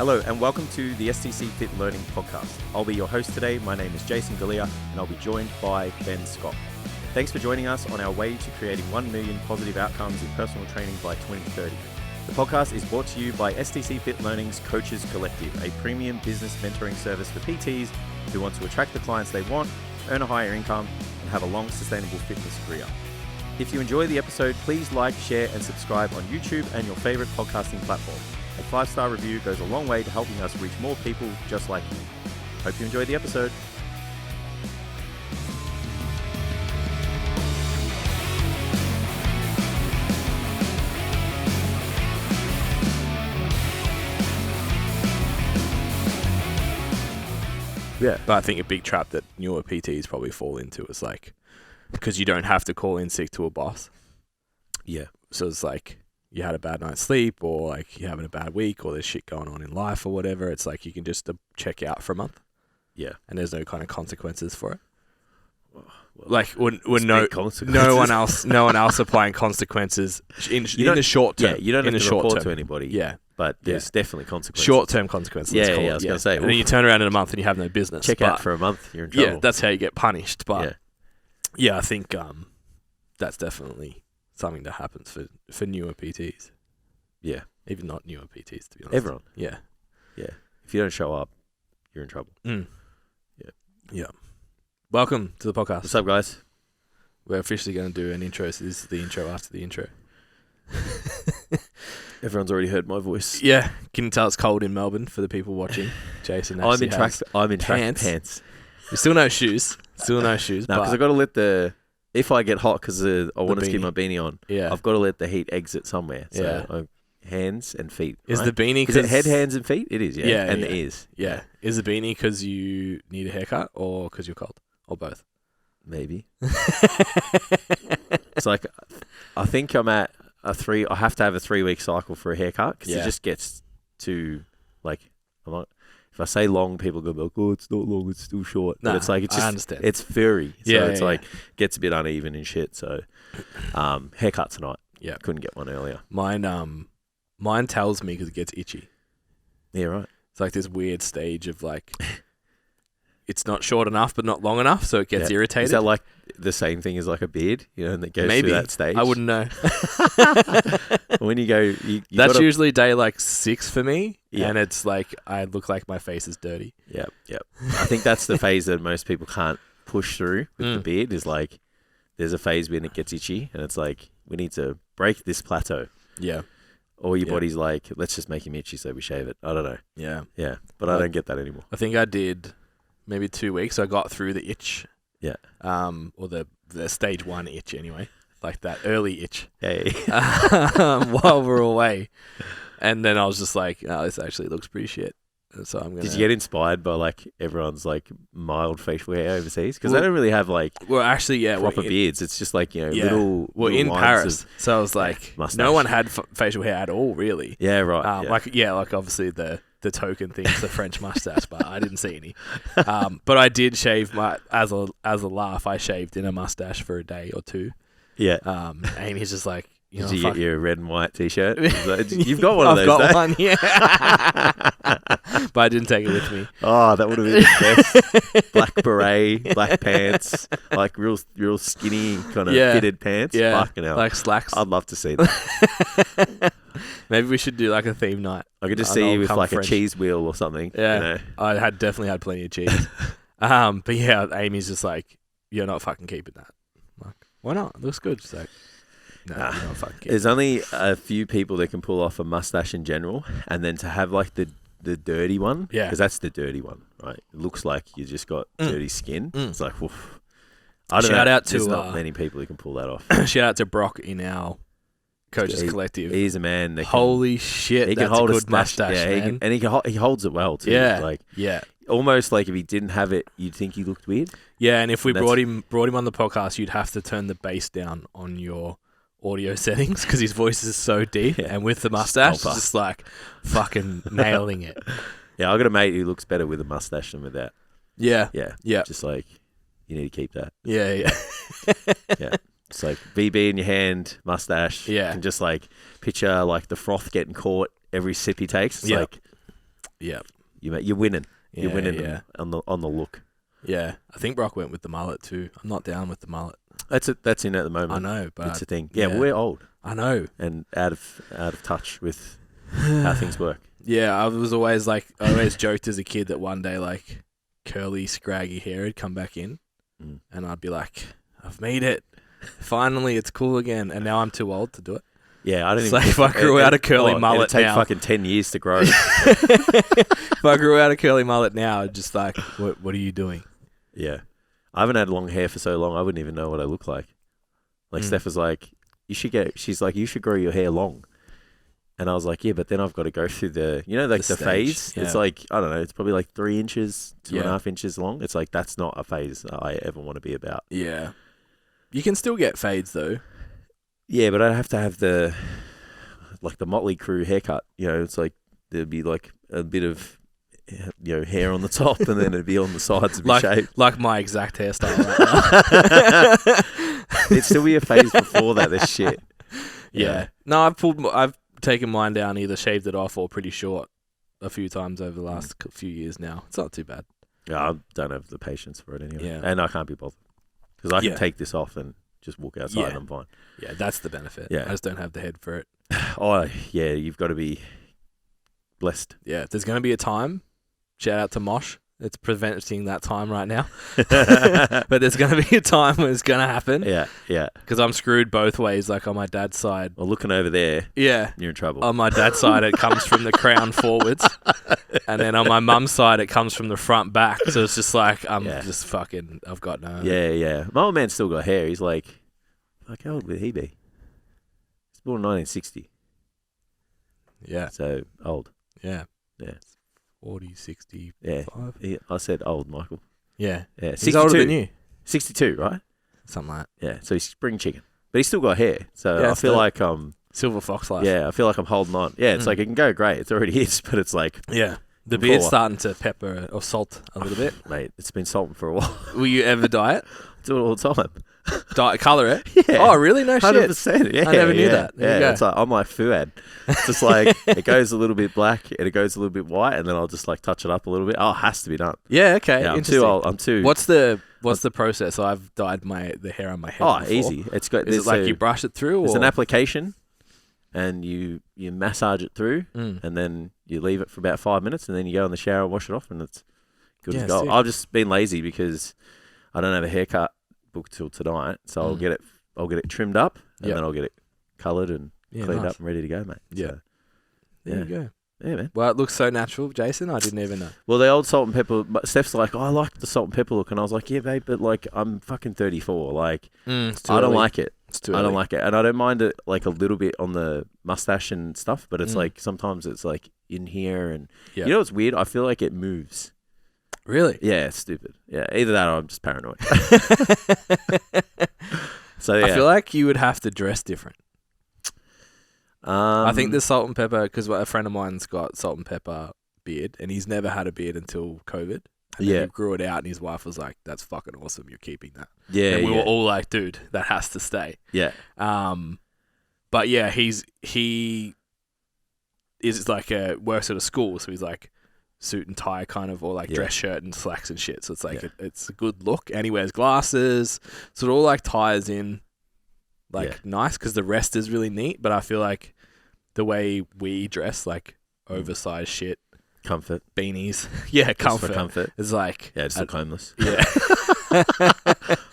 Hello and welcome to the STCfit Learning Podcast. I'll be your host today. My name is Jason Galea and I'll be joined by Ben Scott. Thanks for joining us on our way to creating 1 million positive outcomes in personal training by 2030. The podcast is brought to you by STCfit Learning's Coaches Collective, a premium business mentoring service for PTs who want to attract the clients they want, earn a higher income, and have a long, sustainable fitness career. If you enjoy the episode, please like, share, and subscribe on YouTube and your favorite podcasting platform. A 5-star review goes a long way to helping us reach more people just like you. Hope you enjoyed the episode. Yeah. But I think a big trap that newer PTs probably fall into is like, because you don't have to call in sick to a boss. Yeah. So it's like you had a bad night's sleep or like you're having a bad week or there's shit going on in life or whatever. It's like you can just check out for a month. Yeah. And there's no kind of consequences for it. Well, like when no one else applying consequences in the short term. Yeah, you don't have to report to anybody. Yeah. But there's definitely consequences. Short-term consequences. Yeah, I was going to say. And then you turn around in a month and you have no business. Check out for a month, you're in trouble. Yeah, that's how you get punished. But yeah, I think that's definitely something that happens for newer PTs. Yeah. Even not newer PTs, to be honest. Everyone. Yeah. Yeah. If you don't show up, you're in trouble. Mm. Yeah. Yeah. Welcome to the podcast. What's up, guys? We're officially going to do an intro, so this is the intro after the intro. Everyone's already heard my voice. Yeah. Can you tell it's cold in Melbourne for the people watching? Jason I'm in track pants. Still no shoes. No, because I've got to let if I get hot because I want to keep my beanie on, I've got to let the heat exit somewhere. So hands and feet. Is the beanie because head, hands, and feet? It is, yeah. And the ears. Yeah. Is the beanie because you need a haircut or because you're cold? Or both? Maybe. It's like, I think I'm at I have to have a 3-week cycle for a haircut because it just gets to, like, if I say long, people go like, oh, it's not long, it's still short. But it's like, I understand. It's furry. So it's like, gets a bit uneven and shit. So, haircut tonight. Yeah. Couldn't get one earlier. Mine tells me because it gets itchy. Yeah, right. It's like this weird stage of like, it's not short enough, but not long enough. So it gets irritated. Is that like the same thing as like a beard, and that goes through that stage? I wouldn't know. When you go, that's usually day like 6 for me. Yeah. And it's like, I look like my face is dirty. Yep. I think that's the phase that most people can't push through with the beard is like, there's a phase when it gets itchy and it's like, we need to break this plateau. Yeah. Or your body's like, let's just make him itchy so we shave it. I don't know. Yeah. Yeah. But I don't get that anymore. I think I did maybe 2 weeks. I got through the itch. Yeah. Or the stage 1 itch anyway. Like that early itch. Hey. While we're away. And then I was just like, oh, this actually looks pretty shit. And so I'm gonna. Did you get inspired by like everyone's like mild facial hair overseas? Because they don't really have like proper beards. It's just like, little. We're in Paris, so I was like, no one had facial hair at all, really. Yeah, right. Like obviously the token thing's the French mustache, but I didn't see any. But I did shave as a laugh. I shaved in a mustache for a day or 2. Yeah. Amy's just like, did you get your red and white t-shirt? You've got one of those. I've got one, yeah. But I didn't take it with me. Oh, that would have been the best. Black beret, black pants, like real skinny kind of fitted pants. Yeah, fucking hell. Like slacks. I'd love to see that. Maybe we should do like a theme night. I could just see you with like a cheese wheel or something. Yeah, I definitely had plenty of cheese. But yeah, Amy's just like, you're not fucking keeping that. I'm like, why not? It looks good. She's like, no, you're not fucking keeping There's only a few people that can pull off a mustache in general, and then to have like the dirty one, because that's the dirty one, right? It looks like you just got dirty skin. It's like, woof. I don't know. There's not many people who can pull that off. Shout out to Brock in our Coaches Collective. He's a man. Holy shit, he that's can hold a good mustache, man. And he holds it well too. Yeah, almost like if he didn't have it, you'd think he looked weird. Yeah, and if we brought him on the podcast, you'd have to turn the bass down on your audio settings because his voice is so deep, and with the mustache, it's just like fucking nailing it. Yeah, I got a mate who looks better with a mustache than without. Yeah. Just like, you need to keep that. Yeah. Yeah. It's like BB in your hand, mustache. Yeah. You can just like picture like the froth getting caught every sip he takes. It's like, Yeah. You're winning. You're winning yeah. on the look. Yeah. I think Brock went with the mullet too. I'm not down with the mullet. That's in at the moment. I know, but it's a thing. Yeah, we're old. I know. And out of touch with how things work. Yeah, I always joked as a kid that one day like curly, scraggy hair would come back in, and I'd be like, I've made it. Finally, it's cool again. And now I'm too old to do it. Yeah, I don't even. If I grew out a curly mullet it'd now, take fucking 10 years to grow. If I grew out a curly mullet now, I'd just like, what are you doing? Yeah, I haven't had long hair for so long. I wouldn't even know what I look like. Like Steph was like, she's like, you should grow your hair long. And I was like, yeah, but then I've got to go through the phase. Yeah. It's like, I don't know, it's probably like 3 inches, 2.5 inches long. It's like, that's not a phase I ever want to be about. Yeah. You can still get fades though. Yeah, but I'd have to have the Motley Crue haircut. You know, it's like, there'd be like a bit of, hair on the top and then it'd be on the sides and be shaved. Like my exact hairstyle right now. It'd still be a phase before that, this shit. Yeah. No, I've taken mine down, either shaved it off or pretty short a few times over the last few years now. It's not too bad. Yeah, I don't have the patience for it anyway. Yeah. And I can't be bothered. Because I can take this off and just walk outside and I'm fine. Yeah, that's the benefit. Yeah. I just don't have the head for it. Oh, yeah, you've got to be blessed. Yeah, there's going to be a time, shout out to Mosh, it's preventing that time right now. But there's going to be a time when it's going to happen. Yeah, yeah. Because I'm screwed both ways, like on my dad's side. Well, looking over there, you're in trouble. On my dad's side, it comes from the crown forwards. And then on my mum's side, it comes from the front back. So it's just like, just fucking, I've got no... Yeah, yeah. My old man's still got hair. He's like, how old would he be? He's born in 1960. Yeah. So, old. Yeah. Yeah. 40, 65. Yeah. I said old, Michael. Yeah. Yeah. He's 62. older than you. 62, right? Something like that. Yeah. So he's spring chicken. But he's still got hair. So I feel like silver fox life. Yeah, I feel like I'm holding on. Yeah, it's like it can go great. It already is, but it's like the beard's starting to pepper or salt a little bit. Mate, it's been salting for a while. Will you ever dye it? Do it all the time. Colour it? Yeah. Oh, really? No shit. 100%. Yeah, I never knew that. Yeah, it's like I'm like Fuad. It's just like it goes a little bit black and it goes a little bit white, and then I'll just like touch it up a little bit. Oh, it has to be done. Yeah. Okay. Yeah, I'm too old. I'm too. What's the process? I've dyed the hair on my head. Oh, before. Easy. It's got. Is it like you brush it through? There's an application, and you massage it through, and then you leave it for about 5 minutes, and then you go in the shower and wash it off, and it's good as gold. I've just been lazy because I don't have a haircut booked till tonight, so I'll get it trimmed up, and then I'll get it coloured and cleaned up and ready to go, mate. Yeah. So, there you go. Yeah, man. Well, it looks so natural, Jason. I didn't even know. Well, the old salt and pepper. Steph's like, I like the salt and pepper look, and I was like, yeah, babe, but like I'm fucking 34. Like I don't like it. It's too early. I don't like it, and I don't mind it like a little bit on the mustache and stuff, but it's like sometimes it's like in here, and you know what's weird? I feel like it moves. Really? Yeah, it's stupid. Yeah, either that or I'm just paranoid. So yeah. I feel like you would have to dress different. I think the salt and pepper, because a friend of mine's got salt and pepper beard, and he's never had a beard until COVID. And then he grew it out, and his wife was like, "That's fucking awesome. You're keeping that." Yeah, and we were all like, "Dude, that has to stay." Yeah. But yeah, he is like works at a school, so he's like suit and tie kind of, or like dress shirt and slacks and shit. So it's like it's a good look, and he wears glasses, so it all like ties in like nice, because the rest is really neat. But I feel like the way we dress, like oversized shit, comfort beanies, comfort is like just look homeless. Yeah.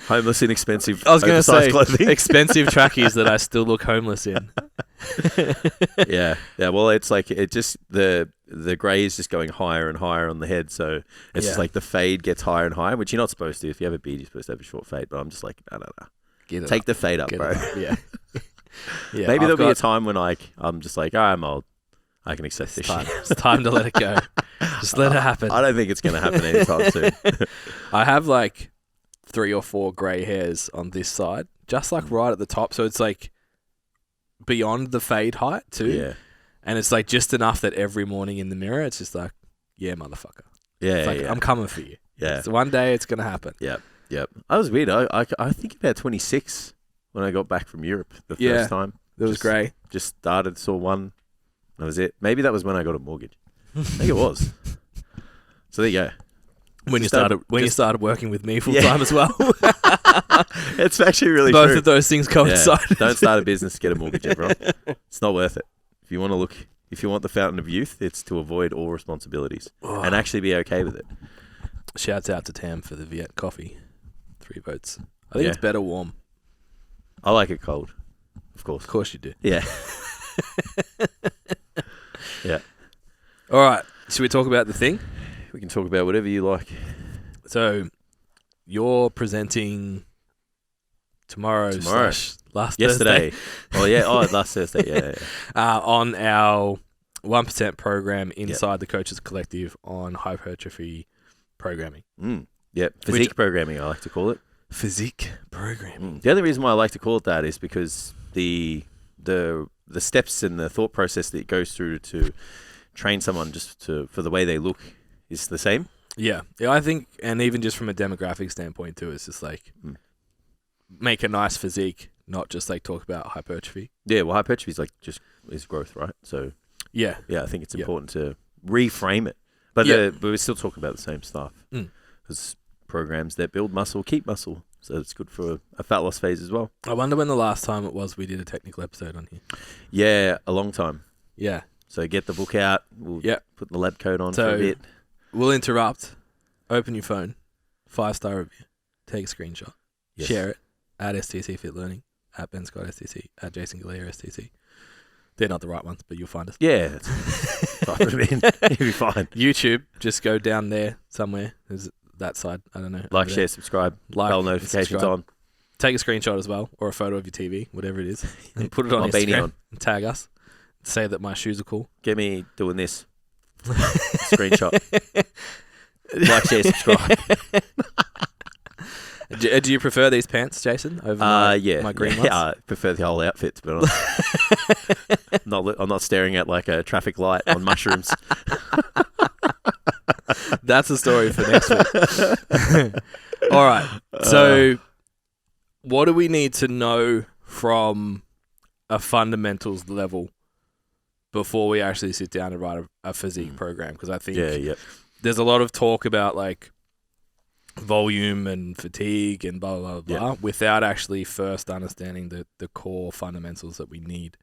Homeless, inexpensive. I was going to say clothing. Expensive trackies that I still look homeless in. Yeah. Well, it's like it just the grey is just going higher and higher on the head, so it's just like the fade gets higher and higher, which you're not supposed to. If you have a beard, you're supposed to have a short fade. But I'm just like, no. Take the fade up, bro. Yeah. Maybe there'll be a time when I'm just like, I'm old. I can accept this shit. It's time to let it go. Just let it happen. I don't think it's going to happen anytime soon. I have like 3 or 4 grey hairs on this side, just like right at the top. So it's like beyond the fade height too. Yeah. And it's like just enough that every morning in the mirror, it's just like, yeah, motherfucker. Yeah. It's like, I'm coming for you. Yeah. So one day it's going to happen. Yep. I was weird. I think about 26 when I got back from Europe the first time. It was grey. Just started, saw one. That was it. Maybe that was when I got a mortgage. I think it was. So there you go. When you started working with me full time as well. It's actually really both true. of those things coincide. Yeah. Don't start a business to get a mortgage, everyone. It's not worth it. If you want the fountain of youth, it's to avoid all responsibilities and actually be okay with it. Shouts out to Tam for the Viet coffee. 3 votes. I think it's better warm. I like it cold, of course. Of course you do. Yeah. Yeah. All right. Should we talk about the thing? We can talk about whatever you like. So, you're presenting tomorrow. Last Yesterday. Thursday. Last Thursday. Yeah. On our 1% program inside the Coaches Collective on hypertrophy programming. Yep. Physique programming, I like to call it. Physique programming. The only reason why I like to call it that is because the steps and the thought process that it goes through to train someone for the way they look is the same. Yeah, I think, and even just from a demographic standpoint too, it's just like make a nice physique, not just like talk about hypertrophy. Yeah, well, hypertrophy is is growth, right? So yeah, I think it's important to reframe it, but we're still talking about the same stuff because programs that build muscle keep muscle, so it's good for a fat loss phase as well. I wonder when the last time it was we did a technical episode on here. Yeah, a long time. Yeah. So get the book out. We'll put the lab coat on for a bit. We'll interrupt. Open your phone. 5-star review. Take a screenshot. Yes. Share it. At STCfit Learning. At Ben Scott STC. At Jason Galea STC. They're not the right ones, but you'll find us. Yeah. Type it in. You'll be fine. YouTube. Just go down there somewhere. There's that side. I don't know. Like, share, subscribe. Bell notifications on. Take a screenshot as well, or a photo of your TV, whatever it is, and put it on Instagram. And tag us. Say that my shoes are cool. Get me doing this. Screenshot. Like, share, subscribe. Do you prefer these pants, Jason, over my green ones? Yeah, I prefer the whole outfit, to be honest. I'm not staring at like a traffic light on mushrooms. That's a story for next week. All right. So what do we need to know from a fundamentals level before we actually sit down and write a physique program? Because I think there's a lot of talk about like volume and fatigue and blah, blah, blah, blah, without actually first understanding the core fundamentals that we need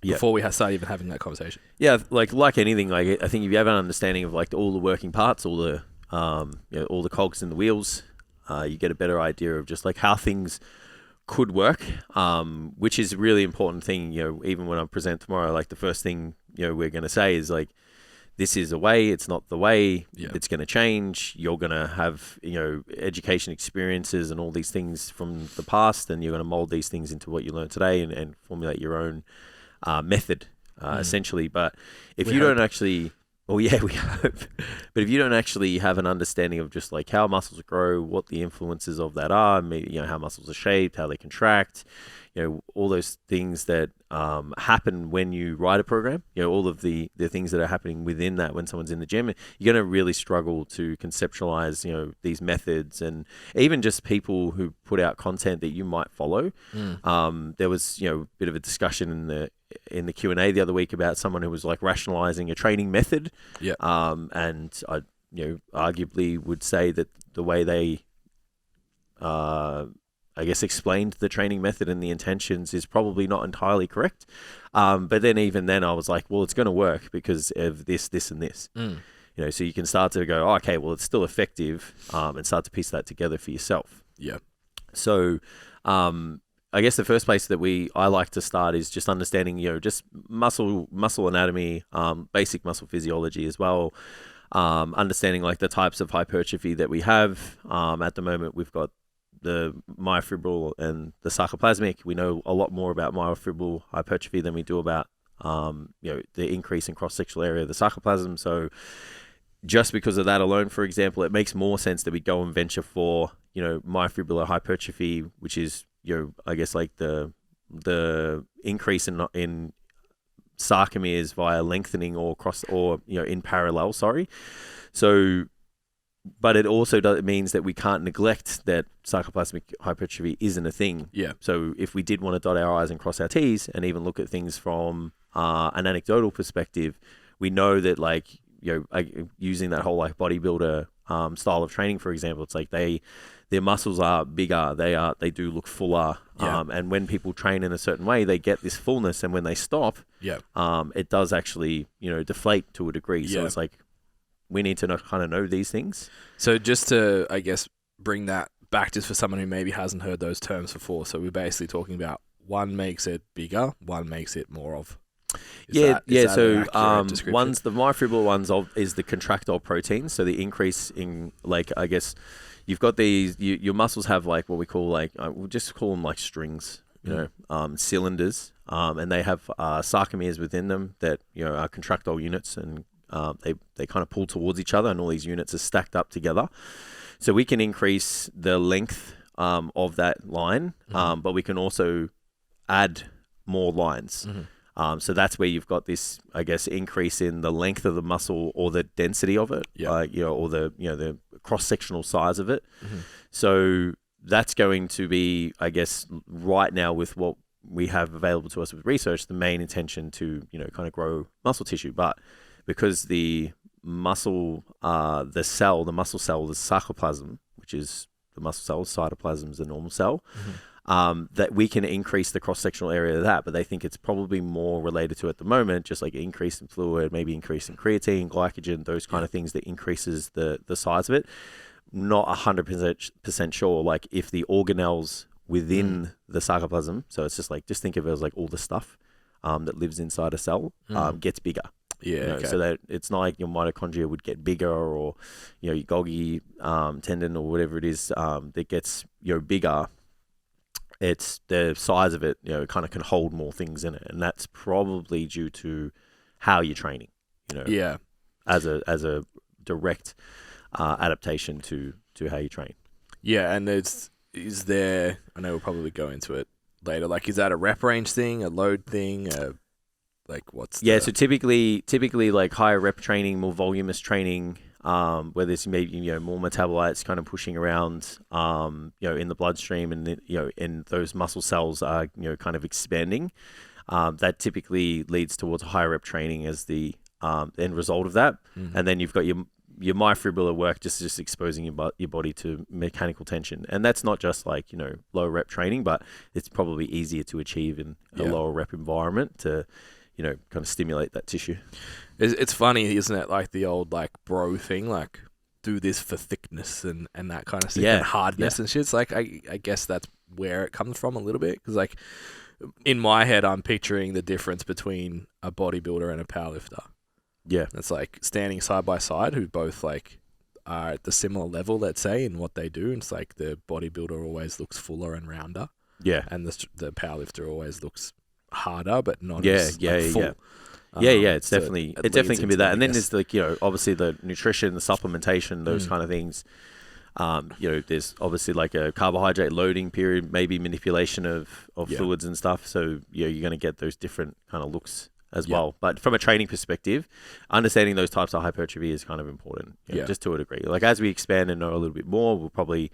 before we start even having that conversation. Yeah, like anything, like I think if you have an understanding of like all the working parts, all the all the cogs in the wheels, you get a better idea of just like how things could work, which is a really important thing. Even when I present tomorrow, like the first thing we're going to say is like, this is a way, it's not the way, it's going to change. You're going to have, education experiences and all these things from the past, and you're going to mold these things into what you learn today and formulate your own method, essentially. But if you don't actually, we hope, but if you don't actually have an understanding of just like how muscles grow, what the influences of that are, maybe, how muscles are shaped, how they contract, all those things that happen when you write a program, all of the things that are happening within that when someone's in the gym, you're going to really struggle to conceptualize, these methods, and even just people who put out content that you might follow. There was, a bit of a discussion in the Q&A the other week about someone who was like rationalizing a training method. And I, arguably would say that the way they, I guess, explained the training method and the intentions is probably not entirely correct. But then even then I was like, well, it's going to work because of this, this, and this. So you can start to go, oh, okay, well, it's still effective, and start to piece that together for yourself. Yeah. So I guess the first place that I like to start is just understanding, just muscle anatomy, basic muscle physiology as well. Understanding like the types of hypertrophy that we have. At the moment, we've got the myofibril and the sarcoplasmic. We know a lot more about myofibril hypertrophy than we do about, the increase in cross-sectional area of the sarcoplasm. So just because of that alone, for example, it makes more sense that we go and venture for, myofibrillar hypertrophy, which is, I guess like the increase in sarcomeres via lengthening or in parallel, So, but it also means that we can't neglect that sarcoplasmic hypertrophy isn't a thing. Yeah. So if we did want to dot our I's and cross our T's and even look at things from an anecdotal perspective, we know that like using that whole like bodybuilder style of training, for example, it's like their muscles are bigger, they do look fuller, and when people train in a certain way, they get this fullness, and when they stop, it does actually deflate to a degree. So it's like we need to kind of know these things. So just to, I guess, bring that back just for someone who maybe hasn't heard those terms before. So we're basically talking about one makes it bigger, one makes it more of. So one's the myofibrillar ones is the contractile protein. So the increase in, like, I guess you've got these, your muscles have like what we call like, we'll just call them like strings, cylinders, and they have sarcomeres within them that are contractile units, and they kind of pull towards each other, and all these units are stacked up together. So we can increase the length of that line, but we can also add more lines. So that's where you've got this, I guess, increase in the length of the muscle or the density of it, or the cross-sectional size of it. So that's going to be, I guess, right now with what we have available to us with research, the main intention to, kind of grow muscle tissue. But because the muscle, the muscle cell, the sarcoplasm, which is the muscle cell, cytoplasm is the normal cell, that we can increase the cross-sectional area of that, but they think it's probably more related to, at the moment, just like increase in fluid, maybe increase in creatine, glycogen, those kind of things that increases the size of it. Not 100% sure, like if the organelles within the sarcoplasm, so it's just think of it as like all the stuff that lives inside a cell, gets bigger. So that it's not like your mitochondria would get bigger, or your Golgi tendon or whatever it is that gets bigger. It's the size of it, kind of can hold more things in it, and that's probably due to how you're training. As a direct adaptation to how you train. Yeah, and is there? I know we'll probably go into it later. Like, is that a rep range thing, a load thing? Like, what's so typically like higher rep training, more voluminous training, where there's maybe more metabolites kind of pushing around in the bloodstream, and and those muscle cells are kind of expanding, that typically leads towards higher rep training as the end result of that. And then you've got your myofibrillar work, just exposing your body to mechanical tension, and that's not just like low rep training, but it's probably easier to achieve in a lower rep environment to kind of stimulate that tissue. It's funny, isn't it? Like the old like bro thing, like do this for thickness and that kind of stuff, and hardness and shit. It's like I guess that's where it comes from a little bit, because like in my head, I'm picturing the difference between a bodybuilder and a powerlifter. Yeah, it's like standing side by side, who both like are at the similar level, let's say, in what they do. And it's like the bodybuilder always looks fuller and rounder. Yeah, and the powerlifter always looks harder, but not as full. It's so definitely can be that. And then there's like obviously the nutrition, the supplementation, those kind of things. There's obviously like a carbohydrate loading period, maybe manipulation of fluids and stuff. So you're going to get those different kind of looks as well. But from a training perspective, understanding those types of hypertrophy is kind of important, just to a degree. Like as we expand and know a little bit more, we'll probably,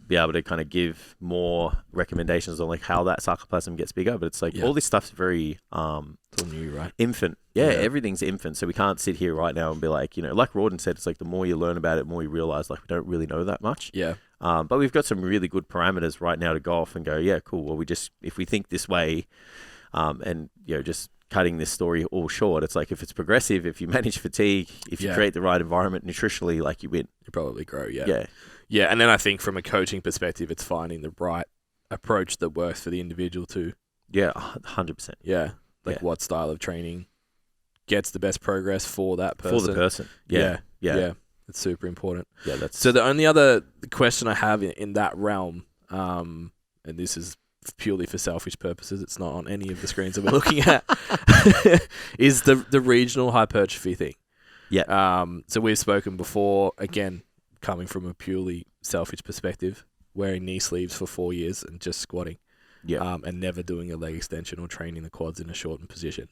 be able to kind of give more recommendations on like how that sarcoplasm gets bigger. But it's like all this stuff's very it's all new, right? Infant. Everything's infant. So we can't sit here right now and be like, like Rawdon said, it's like the more you learn about it, the more you realize like we don't really know that much. But we've got some really good parameters right now to go off and go, cool. Well, if we think this way, and just cutting this story all short, it's like if it's progressive, if you manage fatigue, if you create the right environment nutritionally, like you win. You probably grow, Yeah, and then I think from a coaching perspective, it's finding the right approach that works for the individual too. Yeah, 100%. Yeah, what style of training gets the best progress for that person. For the person. Yeah. It's super important. So the only other question I have in that realm, and this is purely for selfish purposes, it's not on any of the screens that we're looking at, is the regional hypertrophy thing. So we've spoken before, again, coming from a purely selfish perspective, wearing knee sleeves for 4 years and just squatting, and never doing a leg extension or training the quads in a shortened position.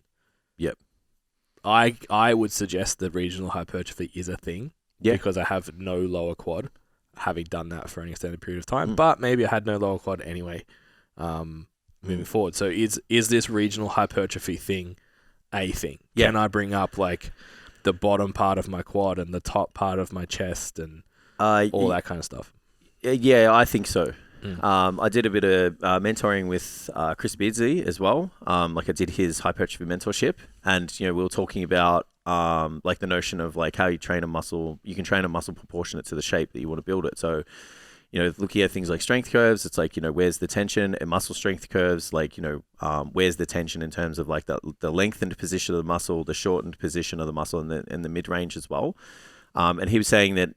I would suggest that regional hypertrophy is a thing, because I have no lower quad, having done that for an extended period of time, but maybe I had no lower quad anyway, moving forward. So is this regional hypertrophy thing a thing? Can I bring up like the bottom part of my quad and the top part of my chest and all that kind of stuff. Yeah, I think so. I did a bit of mentoring with Chris Beardsley as well. Like I did his hypertrophy mentorship, and we were talking about like the notion of like how you train a muscle. You can train a muscle proportionate to the shape that you want to build it. So, looking at things like strength curves, it's like where's the tension, and muscle strength curves, like where's the tension in terms of like the lengthened position of the muscle, the shortened position of the muscle, and the mid range as well. And he was saying that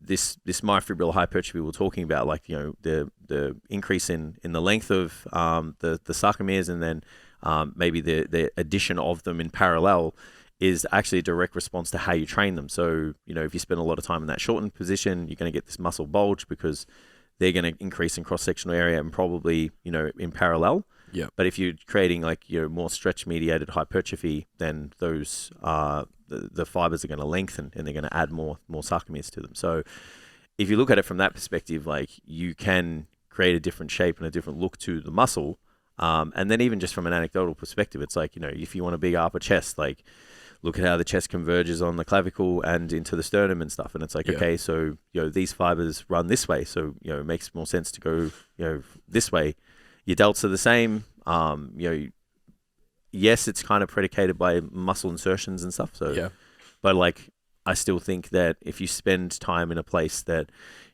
this myofibrillar hypertrophy we're talking about, like the increase in the length of the sarcomeres, and then maybe the addition of them in parallel is actually a direct response to how you train them. So if you spend a lot of time in that shortened position, you're going to get this muscle bulge because they're going to increase in cross sectional area and probably in parallel. Yeah. But if you're creating like more stretch mediated hypertrophy, then those the fibers are going to lengthen and they're going to add more sarcomeres to them. So if you look at it from that perspective, like you can create a different shape and a different look to the muscle. And then even just from an anecdotal perspective, it's like if you want a big upper chest, like look at how the chest converges on the clavicle and into the sternum and stuff. And it's like, okay, so these fibers run this way, so it makes more sense to go this way. Your delts are the same. Yes, it's kind of predicated by muscle insertions and stuff. So, but like, I still think that if you spend time in a place that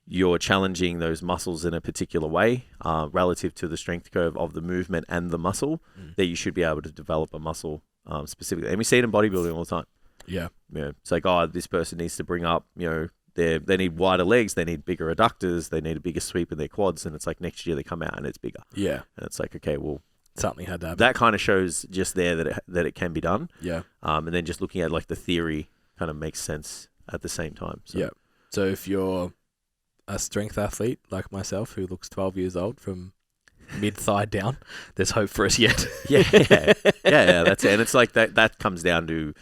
you're challenging those muscles in a particular way, relative to the strength curve of the movement and the muscle, that you should be able to develop a muscle specifically. And we see it in bodybuilding all the time. Yeah. It's like, this person needs to bring up, they need wider legs, they need bigger adductors, they need a bigger sweep in their quads, and it's like next year they come out and it's bigger. Yeah. And it's like, okay, well, something had to happen. That kind of shows just there that it can be done. Yeah. And then just looking at like the theory kind of makes sense at the same time. So. Yeah. So if you're a strength athlete like myself who looks 12 years old from mid-thigh down, there's hope for us yet. Yeah, that's it. And it's like that comes down to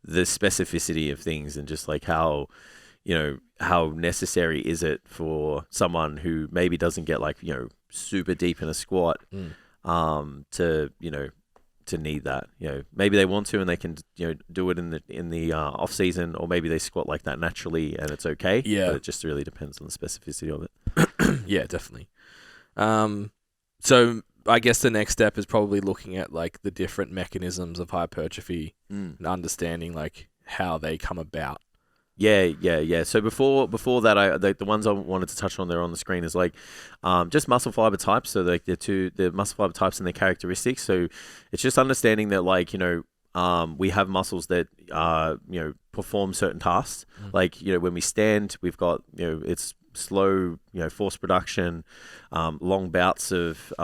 the specificity of things and just like how necessary is it for someone who maybe doesn't get like super deep in a squat to need that. Maybe they want to and they can do it in the off season, or maybe they squat like that naturally and it's okay. Yeah, but it just really depends on the specificity of it. Yeah, definitely. So I guess the next step is probably looking at like the different mechanisms of hypertrophy and understanding like how they come about. Yeah. So before that, the ones I wanted to touch on there on the screen is like just muscle fiber types. So like the muscle fiber types and their characteristics. So it's just understanding that like we have muscles that perform certain tasks. Like when we stand, we've got it's slow force production, long bouts of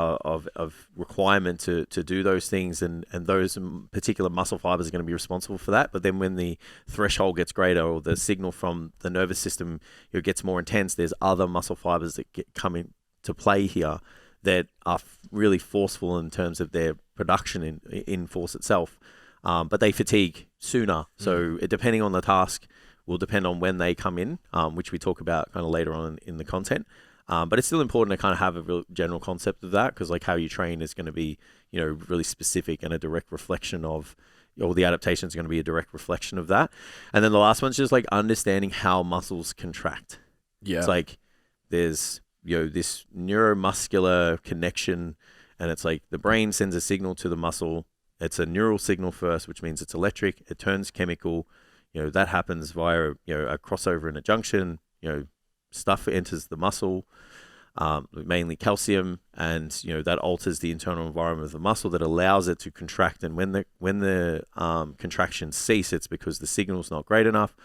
requirement to do those things, and those particular muscle fibers are going to be responsible for that. But then when the threshold gets greater, or the signal from the nervous system gets more intense, there's other muscle fibers that come into play here that are really forceful in terms of their production in force itself, but they fatigue sooner. So depending on the task will depend on when they come in, which we talk about kind of later on in the content. But it's still important to kind of have a real general concept of that, because like how you train is going to be, really specific and a direct reflection of, or the adaptation is going to be a direct reflection of that. And then the last one's just like understanding how muscles contract. Yeah. It's like there's, this neuromuscular connection, and it's like the brain sends a signal to the muscle. It's a neural signal first, which means it's electric. It turns chemical. That happens via, a crossover in a junction, stuff enters the muscle, mainly calcium, and, that alters the internal environment of the muscle that allows it to contract. And when the contractions cease, it's because the signal's not great enough,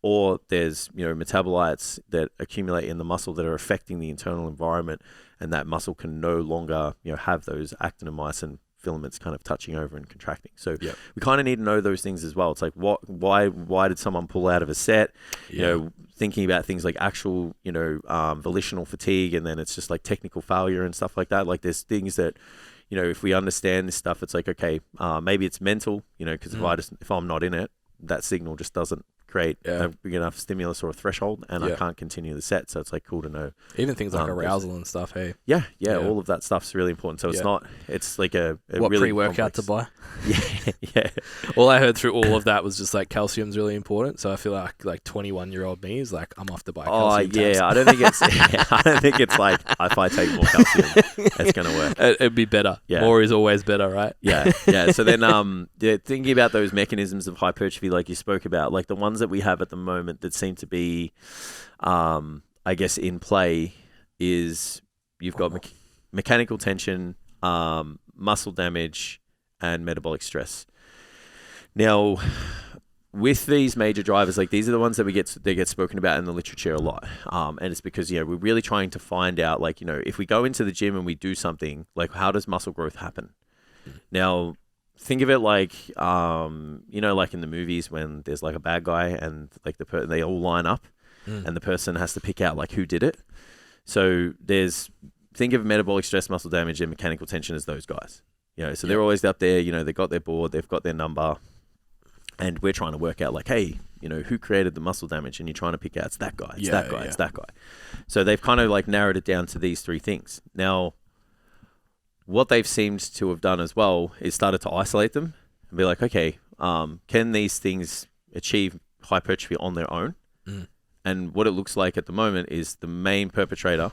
or there's, metabolites that accumulate in the muscle that are affecting the internal environment, and that muscle can no longer, have those actin-myosin filaments kind of touching over and contracting. So we kind of need to know those things as well. It's like, why did someone pull out of a set? Thinking about things like actual, volitional fatigue, and then it's just like technical failure and stuff like that. Like there's things that, if we understand this stuff, it's like, okay, maybe it's mental, because if I'm not in it, that signal just doesn't create a big enough stimulus or a threshold, and I can't continue the set. So it's like cool to know. Even things like arousal and stuff. Hey. Yeah, all of that stuff's really important. So it's not. It's like a what really pre-workout to buy. Yeah. All I heard through all of that was just like calcium's really important. So I feel like 21-year-old me is like, I'm off to buy calcium. Oh yeah, tabs. I don't think it's like if I take more calcium, it's gonna work. It'd be better. Yeah. More is always better, right? Yeah. So then, thinking about those mechanisms of hypertrophy, like you spoke about, like the ones that we have at the moment that seem to be, I guess, in play is you've got mechanical tension, muscle damage, and metabolic stress. Now, with these major drivers, like these are the ones that they get spoken about in the literature a lot, and it's because we're really trying to find out, like, if we go into the gym and we do something, like how does muscle growth happen? Now, think of it like like in the movies when there's like a bad guy and like they all line up, and the person has to pick out like who did it. So think of metabolic stress, muscle damage, and mechanical tension as those guys. So they're always up there. They got their board, they've got their number. And we're trying to work out like, hey, who created the muscle damage? And you're trying to pick out, it's that guy, it's that guy, it's that guy. So they've kind of like narrowed it down to these three things. Now, what they've seemed to have done as well is started to isolate them and be like, okay, can these things achieve hypertrophy on their own? And what it looks like at the moment is the main perpetrator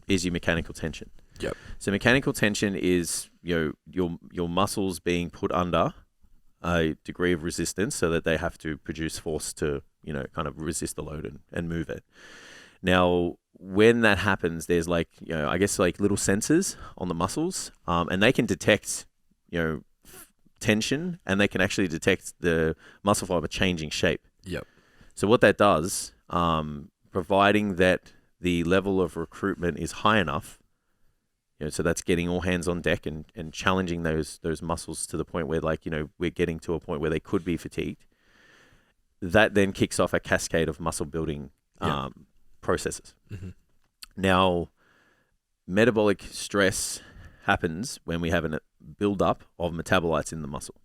is your mechanical tension. Yep. So mechanical tension is your muscles being put under a degree of resistance so that they have to produce force to, kind of resist the load and move it. Now, when that happens, there's like, I guess like little sensors on the muscles, and they can detect, tension, and they can actually detect the muscle fiber changing shape. Yep. So what that does, providing that the level of recruitment is high enough, so that's getting all hands on deck and challenging those muscles to the point where, like, we're getting to a point where they could be fatigued. That then kicks off a cascade of muscle building processes. Mm-hmm. Now, metabolic stress happens when we have a buildup of metabolites in the muscle.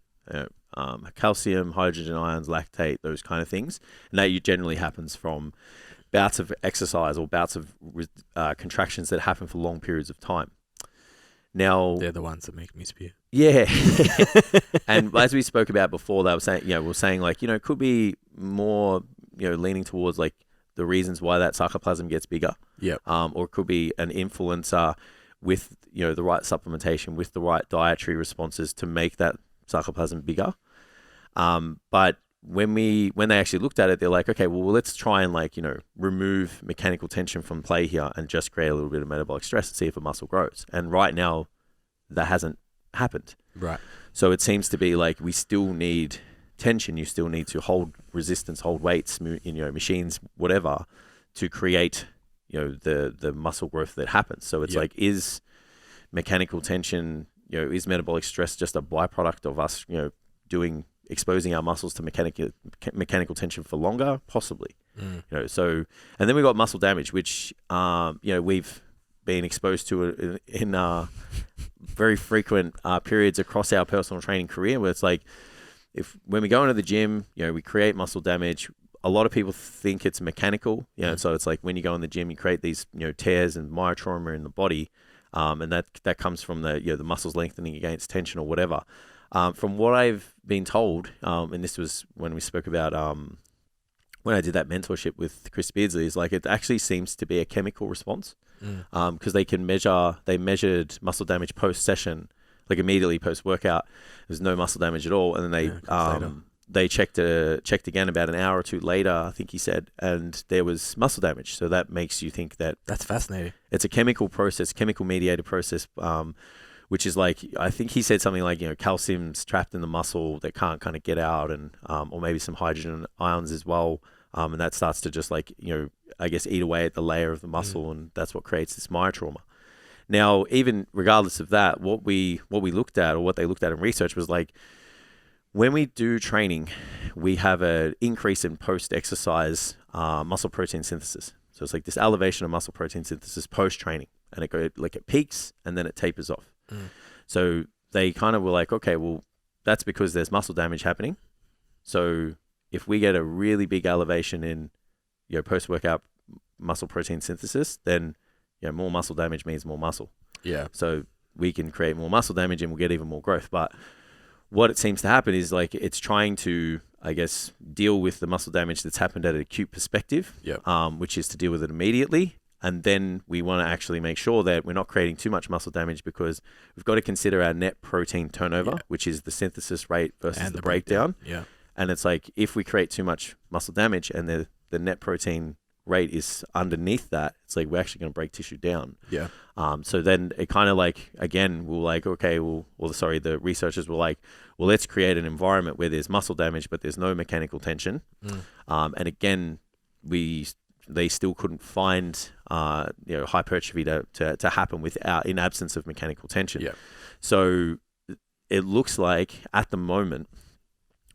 Calcium, hydrogen ions, lactate, those kind of things. And that generally happens from bouts of exercise or bouts of contractions that happen for long periods of time. Now, they're the ones that make me spew. Yeah. And as we spoke about before, they were saying, we're saying like, could be more, leaning towards like the reasons why that sarcoplasm gets bigger. Yeah. Or it could be an influencer with, the right supplementation, with the right dietary responses to make that sarcoplasm bigger. But when they actually looked at it, they're like, okay, well, let's try and like, remove mechanical tension from play here and just create a little bit of metabolic stress and see if a muscle grows. And right now that hasn't happened. Right. So it seems to be like, we still need tension. You still need to hold resistance, hold weights, machines, whatever, to create, the muscle growth that happens. So it's like, is mechanical tension, is metabolic stress just a byproduct of us, exposing our muscles to mechanical tension for longer? Possibly. So, and then we got muscle damage, which, we've been exposed to in very frequent periods across our personal training career, where it's like, when we go into the gym, we create muscle damage. A lot of people think it's mechanical, so it's like when you go in the gym, you create these, tears and myotrauma in the body, and that comes from the muscles lengthening against tension or whatever. From what I've been told, and this was when we spoke about when I did that mentorship with Chris Beardsley, is like it actually seems to be a chemical response, because they measured muscle damage post-session, like immediately post-workout. There's no muscle damage at all, and then they checked again about an hour or two later, I think he said, and there was muscle damage. So that makes you think that that's fascinating. It's a chemical process, chemical mediated process. Which is like, I think he said something like, calcium's trapped in the muscle that can't kind of get out, and or maybe some hydrogen ions as well, and that starts to just like, I guess eat away at the layer of the muscle, and that's what creates this myotrauma. Now, even regardless of that, what we looked at, or what they looked at in research, was like, when we do training, we have an increase in post-exercise muscle protein synthesis. So it's like this elevation of muscle protein synthesis post-training, and it peaks and then it tapers off. So they kind of were like, okay, well, that's because there's muscle damage happening. So if we get a really big elevation in, post-workout muscle protein synthesis, then, more muscle damage means more muscle. Yeah. So we can create more muscle damage and we'll get even more growth. But what it seems to happen is like it's trying to, I guess, deal with the muscle damage that's happened at an acute perspective, which is to deal with it immediately. And then we want to actually make sure that we're not creating too much muscle damage, because we've got to consider our net protein turnover, which is the synthesis rate versus the breakdown. Yeah. And it's like, if we create too much muscle damage and the net protein rate is underneath that, it's like we're actually going to break tissue down. Yeah. So then it kind of like, again, we're like, okay, the researchers were like, well, let's create an environment where there's muscle damage, but there's no mechanical tension. And again, they still couldn't find, hypertrophy to happen in absence of mechanical tension. Yeah. So it looks like at the moment,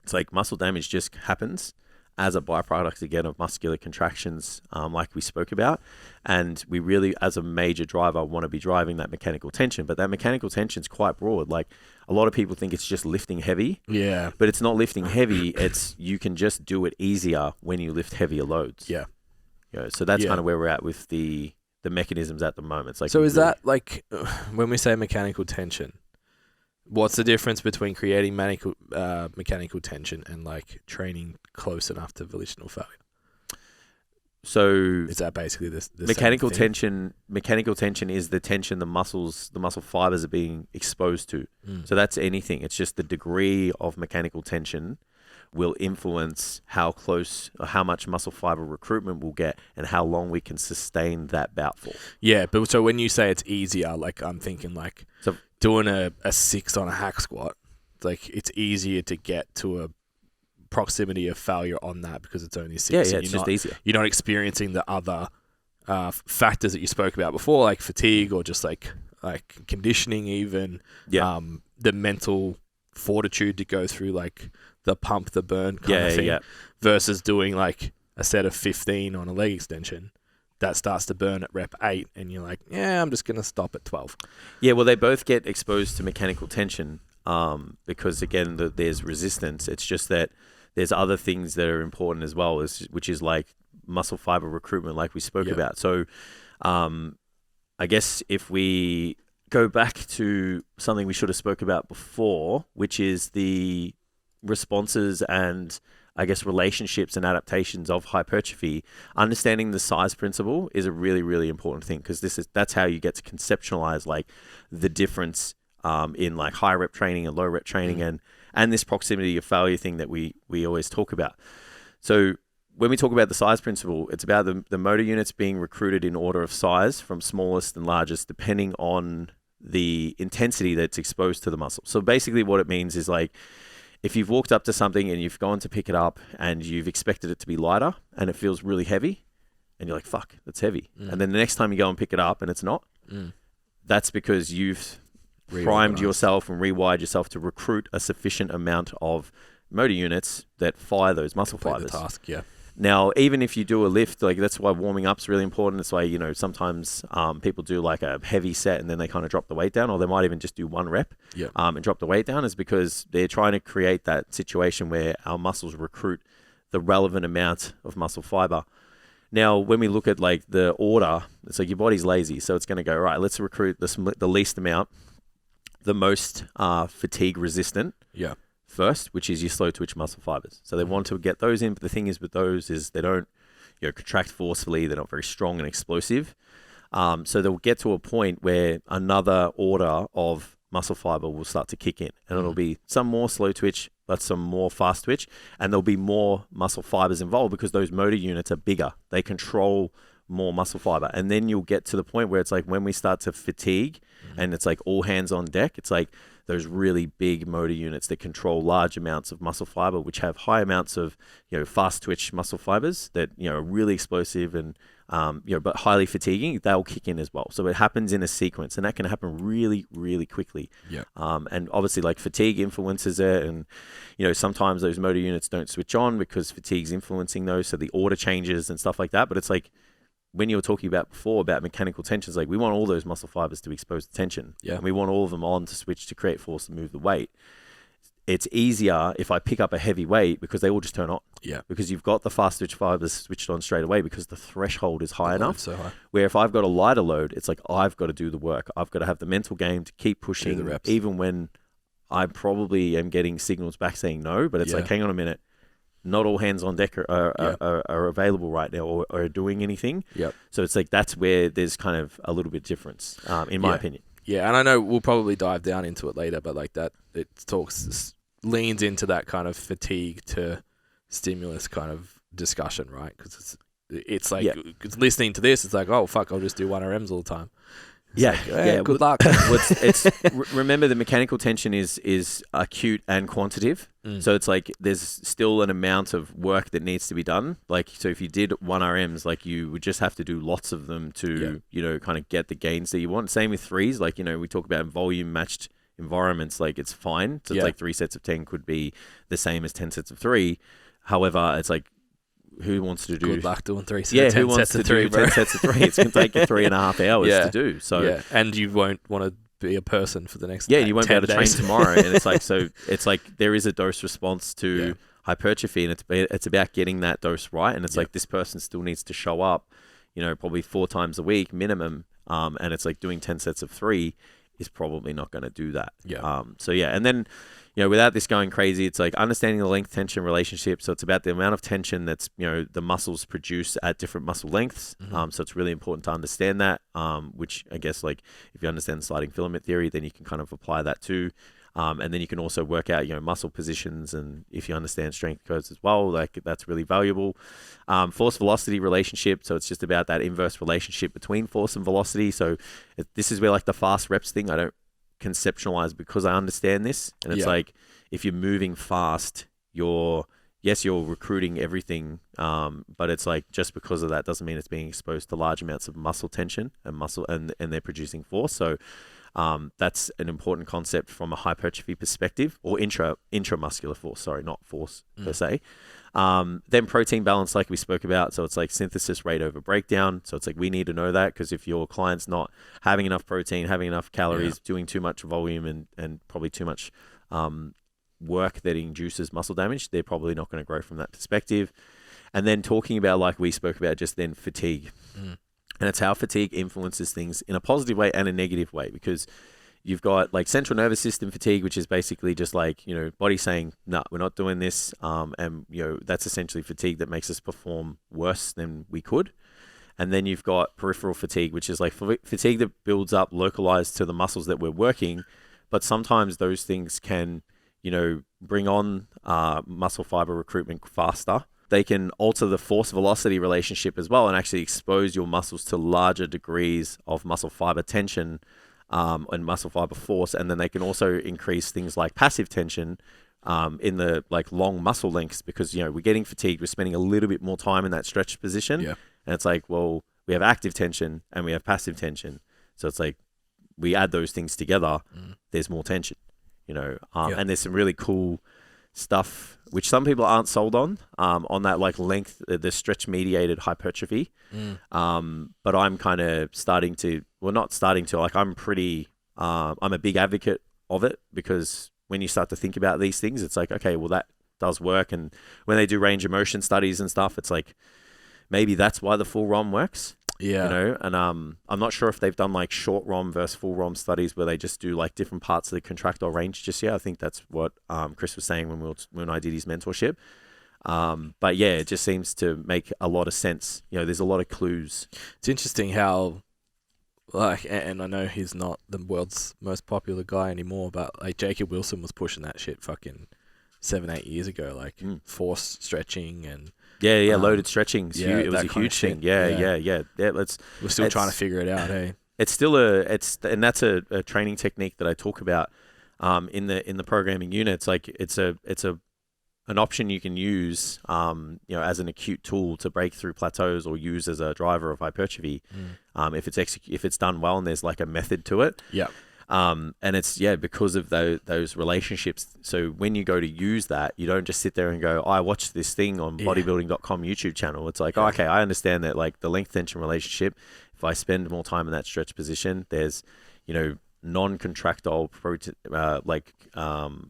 it's like muscle damage just happens as a byproduct, again, of muscular contractions, like we spoke about. And we really, as a major driver, want to be driving that mechanical tension. But that mechanical tension is quite broad. Like, a lot of people think it's just lifting heavy. Yeah. But it's not lifting heavy. It's, you can just do it easier when you lift heavier loads. Yeah. So that's kind of where we're at with the mechanisms at the moment. It's like, so is that like, when we say mechanical tension, what's the difference between creating mechanical tension and like training close enough to volitional failure? So is that basically the mechanical same thing? tension? Mechanical tension is the tension the muscle fibers are being exposed to. So that's anything. It's just the degree of mechanical tension will influence how close or how much muscle fiber recruitment we'll get and how long we can sustain that bout for. Yeah, but so when you say it's easier, like I'm thinking like doing a 6 on a hack squat, like it's easier to get to a proximity of failure on that because it's only 6. Yeah, it's just easier. You're not experiencing the other factors that you spoke about before, like fatigue or just like conditioning even. Yeah. The mental fortitude to go through like the pump, the burn kind of thing, versus doing like a set of 15 on a leg extension that starts to burn at rep 8 and you're like, I'm just going to stop at 12. Yeah, well, they both get exposed to mechanical tension because, again, there's resistance. It's just that there's other things that are important as well, which is like muscle fiber recruitment, like we spoke about. So I guess if we go back to something we should have spoke about before, which is the responses and, I guess, relationships and adaptations of hypertrophy, understanding the size principle is a really, really important thing, because that's how you get to conceptualize like the difference in like high rep training and low rep training and this proximity of failure thing that we always talk about. So when we talk about the size principle, it's about the motor units being recruited in order of size from smallest and largest, depending on the intensity that's exposed to the muscle. So basically what it means is like, if you've walked up to something and you've gone to pick it up and you've expected it to be lighter and it feels really heavy and you're like, fuck, that's heavy. And then the next time you go and pick it up and it's not, that's because you've primed yourself and rewired yourself to recruit a sufficient amount of motor units that fire those muscle fibers. The task, Now, even if you do a lift, like that's why warming up is really important. That's why, sometimes people do like a heavy set and then they kind of drop the weight down, or they might even just do one rep and drop the weight down, is because they're trying to create that situation where our muscles recruit the relevant amount of muscle fiber. Now, when we look at like the order, it's like your body's lazy. So it's going to go, right, let's recruit the least amount, the most fatigue resistant. First, which is your slow twitch muscle fibers. So they want to get those in, but the thing is with those is they don't contract forcefully, they're not very strong and explosive. So they'll get to a point where another order of muscle fiber will start to kick in, and it'll be some more slow twitch, but some more fast twitch, and there'll be more muscle fibers involved because those motor units are bigger. They control more muscle fiber. And then you'll get to the point where it's like when we start to fatigue and it's like all hands on deck, it's like those really big motor units that control large amounts of muscle fiber, which have high amounts of, fast twitch muscle fibers that, are really explosive and, but highly fatiguing, they'll kick in as well. So it happens in a sequence, and that can happen really, really quickly. And obviously like fatigue influences it. And, sometimes those motor units don't switch on because fatigue's influencing those. So the order changes and stuff like that. But it's like, when you were talking about before about mechanical tensions, like we want all those muscle fibers to be exposed to tension. And we want all of them on to switch to create force to move the weight. it's easier if I pick up a heavy weight because they all just turn on. Yeah. Because you've got the fast twitch fibers switched on straight away because the threshold is high enough. So high. Where if I've got a lighter load, it's like I've got to do the work. I've got to have the mental game to keep pushing, the reps. even when I probably am getting signals back saying no. But it's like, hang on a minute. Not all hands on deck are available right now or are doing anything. Yep. So it's like that's where there's kind of a little bit difference, in my opinion. Yeah, and I know we'll probably dive down into it later, but like that, it leans into that kind of fatigue to stimulus kind of discussion, right? Because it's like listening to this, it's like, oh fuck, I'll just do 1RMs all the time. It's good luck. Remember, the mechanical tension is acute and quantitative. So it's like there's still an amount of work that needs to be done. Like, so if you did 1RMs, like you would just have to do lots of them to, kind of get the gains that you want. Same with threes. Like, we talk about volume matched environments, like it's fine. So it's like 3 sets of 10 could be the same as 10 sets of 3. However, it's like, who wants to do? Good luck doing 3 sets. Who wants to do 10 sets of 3? It's going to take you 3.5 hours to do. So and you won't want to be a person for the next you won't be able to train days. tomorrow. And it's like, so it's like there is a dose response to hypertrophy, and it's about getting that dose right. And it's like this person still needs to show up, probably 4 times a week minimum. And it's like doing 10 sets of 3 is probably not going to do that. And then without this going crazy, it's like understanding the length tension relationship. So it's about the amount of tension that's, the muscles produce at different muscle lengths. So it's really important to understand that, which I guess, like, if you understand the sliding filament theory, then you can kind of apply that too. And then you can also work out, muscle positions. And if you understand strength codes as well, like that's really valuable. Force velocity relationship. So it's just about that inverse relationship between force and velocity. So this is where, like, the fast reps thing, I don't conceptualize because I understand this. And it's like, if you're moving fast, you're recruiting everything. But it's like, just because of that doesn't mean it's being exposed to large amounts of muscle tension and they're producing force. So that's an important concept from a hypertrophy perspective, or intramuscular force, sorry, not force per se. Then protein balance, like we spoke about. So it's like synthesis rate over breakdown. So it's like, we need to know that, because if your client's not having enough protein, having enough calories, doing too much volume and probably too much work that induces muscle damage, they're probably not going to grow from that perspective. And then talking about, like we spoke about just then, fatigue. And it's how fatigue influences things in a positive way and a negative way, because you've got like central nervous system fatigue, which is basically just like, body saying, no, we're not doing this. And, that's essentially fatigue that makes us perform worse than we could. And then you've got peripheral fatigue, which is like fatigue that builds up localized to the muscles that we're working. But sometimes those things can, bring on muscle fiber recruitment faster. They can alter the force velocity relationship as well, and actually expose your muscles to larger degrees of muscle fiber tension and muscle fiber force. And then they can also increase things like passive tension in the like long muscle lengths, because we're getting fatigued, we're spending a little bit more time in that stretched position. And it's like, well, we have active tension and we have passive tension, so it's like we add those things together, there's more tension, and there's some really cool stuff which some people aren't sold on that like length, the stretch mediated hypertrophy. But I'm kind of I'm a big advocate of it, because when you start to think about these things, it's like, okay, well, that does work. And when they do range of motion studies and stuff, it's like, maybe that's why the full ROM works. And I'm not sure if they've done like short ROM versus full ROM studies where they just do like different parts of the contractile range just yet. I think that's what Chris was saying when I did his mentorship. But yeah, it just seems to make a lot of sense. There's a lot of clues. It's interesting how, like, and I know he's not the world's most popular guy anymore, but like Jacob Wilson was pushing that shit fucking 7-8 years ago, like force stretching and loaded stretching. It was a huge thing. We're still trying to figure it out. Hey, it's still and that's a training technique that I talk about in the programming unit. It's like it's an option you can use as an acute tool to break through plateaus, or use as a driver of hypertrophy if it's done well and there's like a method to it. And it's because of those relationships. So when you go to use that, you don't just sit there and go, I watched this thing on bodybuilding.com YouTube channel. It's like, okay, I understand that, like the length tension relationship, if I spend more time in that stretch position, there's non-contractile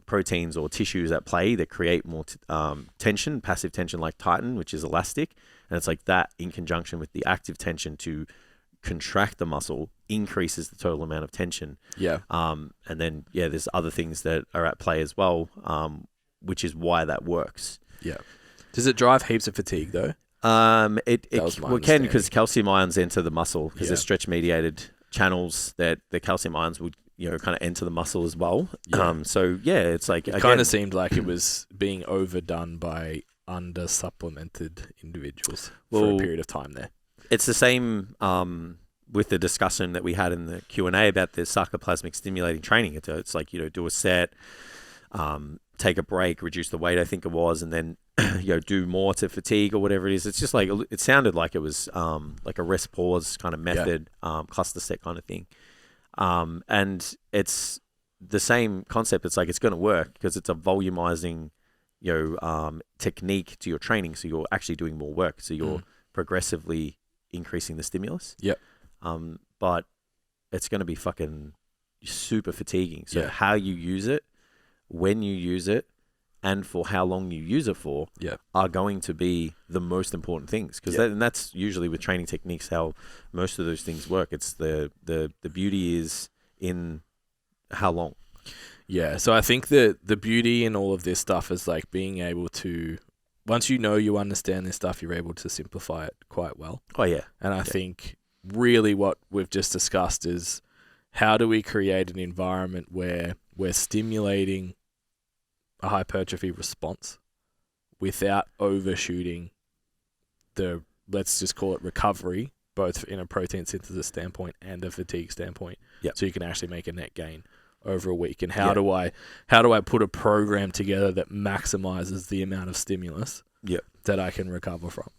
proteins or tissues at play that create more tension, passive tension like titin, which is elastic. And it's like that in conjunction with the active tension to contract the muscle increases the total amount of tension. Yeah. And then, there's other things that are at play as well, which is why that works. Yeah. Does it drive heaps of fatigue though? It can, because calcium ions enter the muscle because there's stretch mediated channels that the calcium ions would kind of enter the muscle as well. It's like it kind of seemed like it was being overdone by under supplemented individuals for a period of time there. It's the same with the discussion that we had in the Q&A about the sarcoplasmic stimulating training. It's like, do a set, take a break, reduce the weight, I think it was, and then do more to fatigue or whatever it is. It's just like, it sounded like it was like a rest pause kind of method, cluster set kind of thing. And it's the same concept. It's like, it's going to work because it's a volumizing, technique to your training. So you're actually doing more work. So you're progressively increasing the stimulus. Yep. But it's going to be fucking super fatiguing. So how you use it, when you use it, and for how long you use it for are going to be the most important things. Because that's usually with training techniques how most of those things work. It's the beauty is in how long. Yeah, so I think that the beauty in all of this stuff is like being able to, once you understand this stuff, you're able to simplify it quite well. Oh, yeah. And I think really what we've just discussed is how do we create an environment where we're stimulating a hypertrophy response without overshooting the, let's just call it recovery, both in a protein synthesis standpoint and a fatigue standpoint. So you can actually make a net gain over a week. And how do I put a program together that maximizes the amount of stimulus that I can recover from?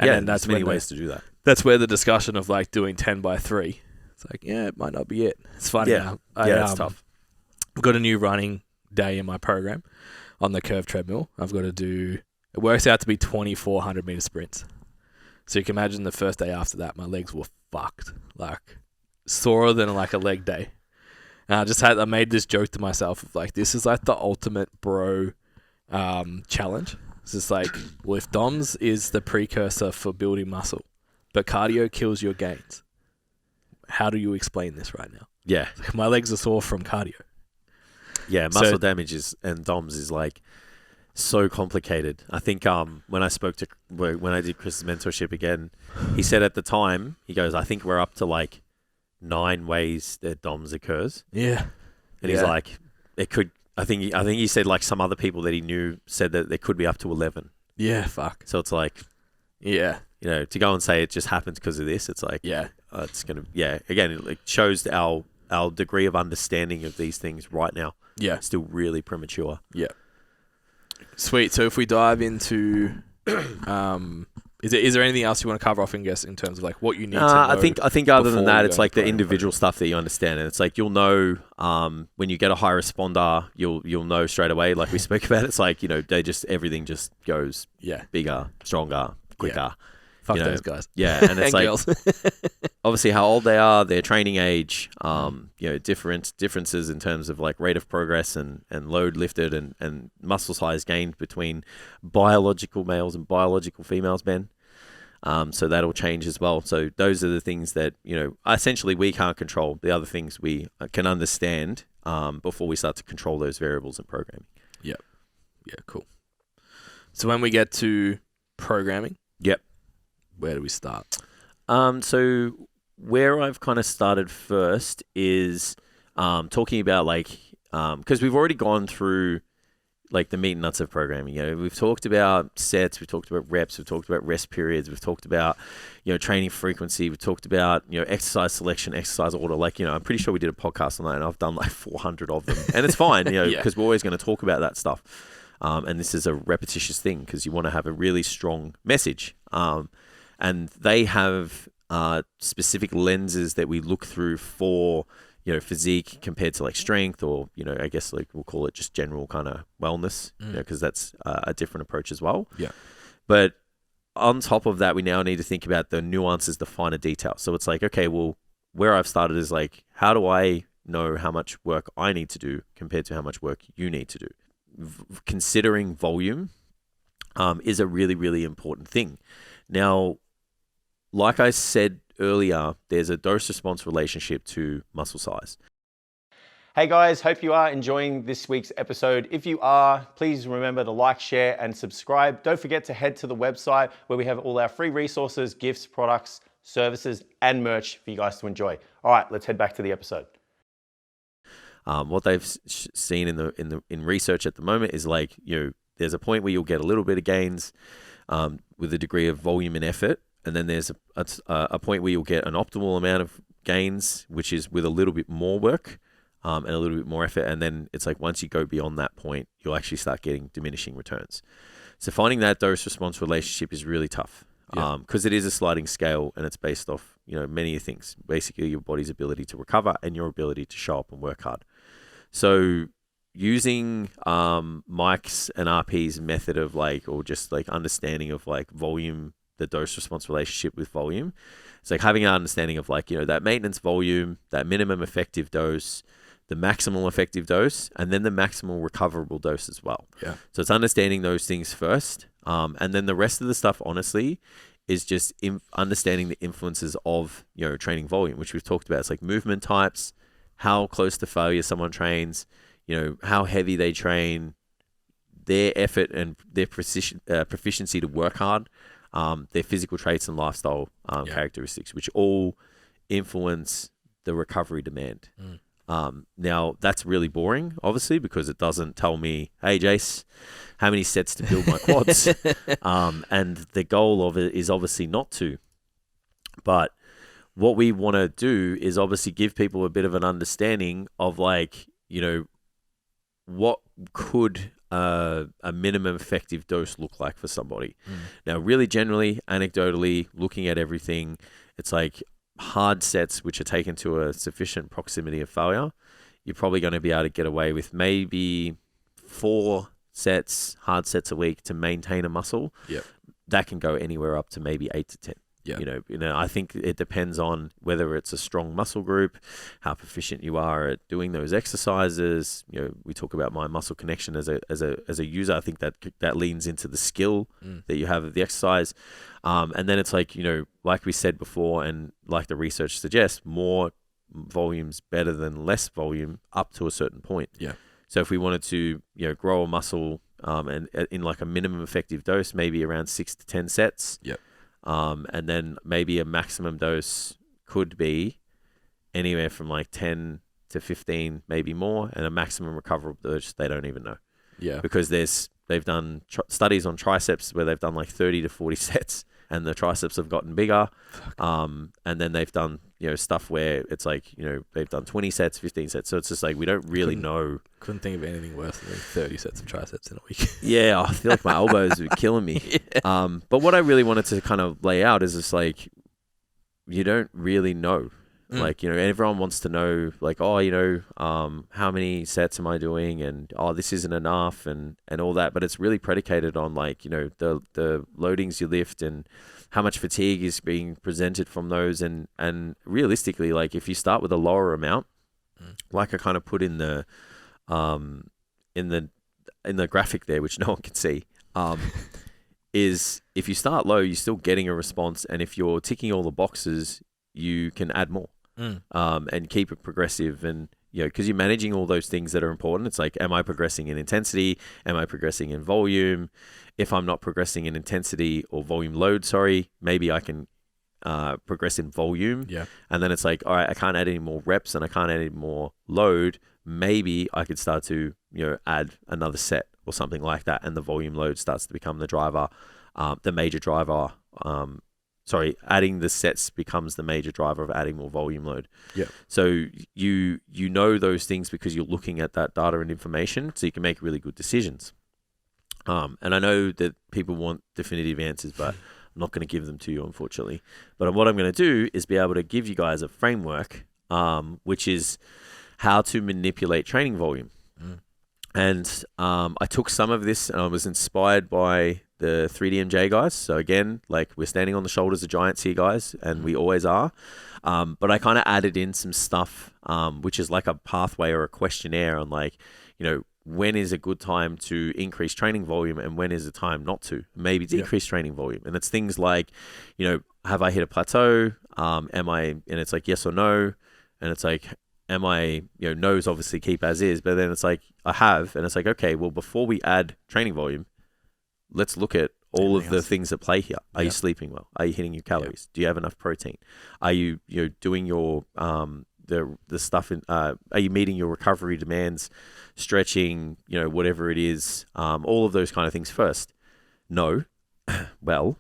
And then that's many ways to do that. That's where the discussion of like doing 10x3, it's like, it might not be it. It's funny now. It's tough. I've got a new running day in my program on the curved treadmill. I've got to do, it works out to be 2,400 meter sprints. So you can imagine the first day after that, my legs were fucked, like sorer than like a leg day. And I made this joke to myself of like, this is like the ultimate bro challenge. It's just like, well, if DOMS is the precursor for building muscle, but cardio kills your gains, how do you explain this right now? Yeah. Like, my legs are sore from cardio. Yeah, muscle damage and DOMS is like so complicated. I think when I did Chris's mentorship again, he said at the time, he goes, I think we're up to like 9 ways that DOMS occurs. Yeah. And he's like, it could, I think he said like some other people that he knew said that there could be up to 11. Yeah, fuck. So it's like, to go and say it just happens because of this, it's like, it's going to, again, it like shows our degree of understanding of these things right now. Yeah. Still really premature. Yeah. Sweet. So if we dive into, is there anything else you want to cover off, I guess, in terms of like what you need to know? I think other than that, it's like the individual stuff that you understand. And it's like, you'll know, when you get a high responder, you'll know straight away, like we spoke about. It's like, everything just goes bigger, stronger, quicker. Yeah. Fuck those guys. Yeah, and it's and like girls. Obviously how old they are, their training age, differences in terms of like rate of progress and load lifted and muscle size gained between biological males and biological females, Ben. So that'll change as well. So those are the things that, essentially we can't control. The other things we can understand before we start to control those variables in programming. Yep. Yeah, cool. So when we get to programming, where do we start? So where I've kind of started first is talking about like, because we've already gone through like the meat and nuts of programming. We've talked about sets, we've talked about reps, we've talked about rest periods, we've talked about, training frequency, we've talked about, exercise selection, exercise order. Like, I'm pretty sure we did a podcast on that and I've done like 400 of them. And it's fine, because we're always going to talk about that stuff. And this is a repetitious thing because you want to have a really strong message. And they have specific lenses that we look through for, physique compared to like strength or, I guess like we'll call it just general kind of wellness, because that's a different approach as well. Yeah. But on top of that, we now need to think about the nuances, the finer detail. So it's like, okay, well, where I've started is like, how do I know how much work I need to do compared to how much work you need to do. Considering volume is a really, really important thing. Now, like I said earlier, there's a dose-response relationship to muscle size. Hey guys, hope you are enjoying this week's episode. If you are, please remember to like, share, and subscribe. Don't forget to head to the website where we have all our free resources, gifts, products, services, and merch for you guys to enjoy. All right, let's head back to the episode. What they've seen in research at the moment is like, there's a point where you'll get a little bit of gains with a degree of volume and effort, and then there's a point where you'll get an optimal amount of gains, which is with a little bit more work. And a little bit more effort. And then it's like once you go beyond that point, you'll actually start getting diminishing returns. So finding that dose-response relationship is really tough because it is a sliding scale and it's based off, many things. Basically, your body's ability to recover and your ability to show up and work hard. So using Mike's and RP's method of understanding of volume, the dose-response relationship with volume, it's like having an understanding of that maintenance volume, that minimum effective dose, the maximal effective dose, and then the maximal recoverable dose as well. Yeah. So it's understanding those things first. And then the rest of the stuff, honestly, is just understanding the influences of, training volume, which we've talked about. It's like movement types, how close to failure someone trains, how heavy they train, their effort and their proficiency to work hard, their physical traits and lifestyle characteristics, which all influence the recovery demand. Now, that's really boring, obviously, because it doesn't tell me, hey, Jace, how many sets to build my quads? And the goal of it is obviously not to. But what we want to do is obviously give people a bit of an understanding of what could a minimum effective dose look like for somebody. Now, really generally, anecdotally, looking at everything, it's like hard sets which are taken to a sufficient proximity of failure, you're probably going to be able to get away with maybe 4 sets, hard sets a week to maintain a muscle. Yep. That can go anywhere up to maybe 8 to 10. Yeah. I think it depends on whether it's a strong muscle group, how proficient you are at doing those exercises. We talk about my muscle connection as a user. I think that leans into the skill that you have of the exercise. And then it's like we said before, and like the research suggests, more volume's better than less volume up to a certain point. Yeah. So if we wanted to, grow a muscle, and in like a minimum effective dose, maybe around 6 to 10 sets. Yep. And then maybe a maximum dose could be anywhere from like 10 to 15, maybe more, and a maximum recoverable dose they don't even know. Yeah. Because they've done studies on triceps where they've done like 30 to 40 sets, and the triceps have gotten bigger. And then they've done stuff where it's like they've done 20 sets, 15 sets. So it's just like we don't really know. Couldn't think of anything worse than 30 sets of triceps in a week. Yeah, I feel like my elbows are killing me. Yeah. But what I really wanted to kind of lay out is just like you don't really know. Like, everyone wants to know, like, how many sets am I doing? And, this isn't enough and all that. But it's really predicated on, like, the loadings you lift and how much fatigue is being presented from those. And realistically, like, if you start with a lower amount, like I kind of put in the graphic there, which no one can see, is if you start low, you're still getting a response. And if you're ticking all the boxes, you can add more. And keep it progressive, and because you're managing all those things that are important. It's like, am I progressing in intensity? Am I progressing in volume? If I'm not progressing in intensity or volume load, maybe I can progress in volume. Yeah. And then it's like, all right, I can't add any more reps and I can't add any more load. Maybe I could start to add another set or something like that, and the volume load starts to become the driver, the major driver. Adding the sets becomes the major driver of adding more volume load. Yeah. So you know those things because you're looking at that data and information, so you can make really good decisions. And I know that people want definitive answers, but I'm not going to give them to you, unfortunately. But what I'm going to do is be able to give you guys a framework, which is how to manipulate training volume. And I took some of this and I was inspired by the 3DMJ guys. So again, like we're standing on the shoulders of giants here, guys, and we always are. But I kind of added in some stuff, which is like a pathway or a questionnaire on like, when is a good time to increase training volume and when is the time not to? Maybe decrease training volume. And it's things like, have I hit a plateau? And it's like yes or no. And it's like, am I, no's obviously keep as is, but then it's like, I have, and it's like, okay, well, before we add training volume, let's look at all of the things that play here. Are you sleeping well? Are you hitting your calories? Do you have enough protein? Are you, doing your, the stuff in, are you meeting your recovery demands, stretching, whatever it is, all of those kind of things first? No. Well,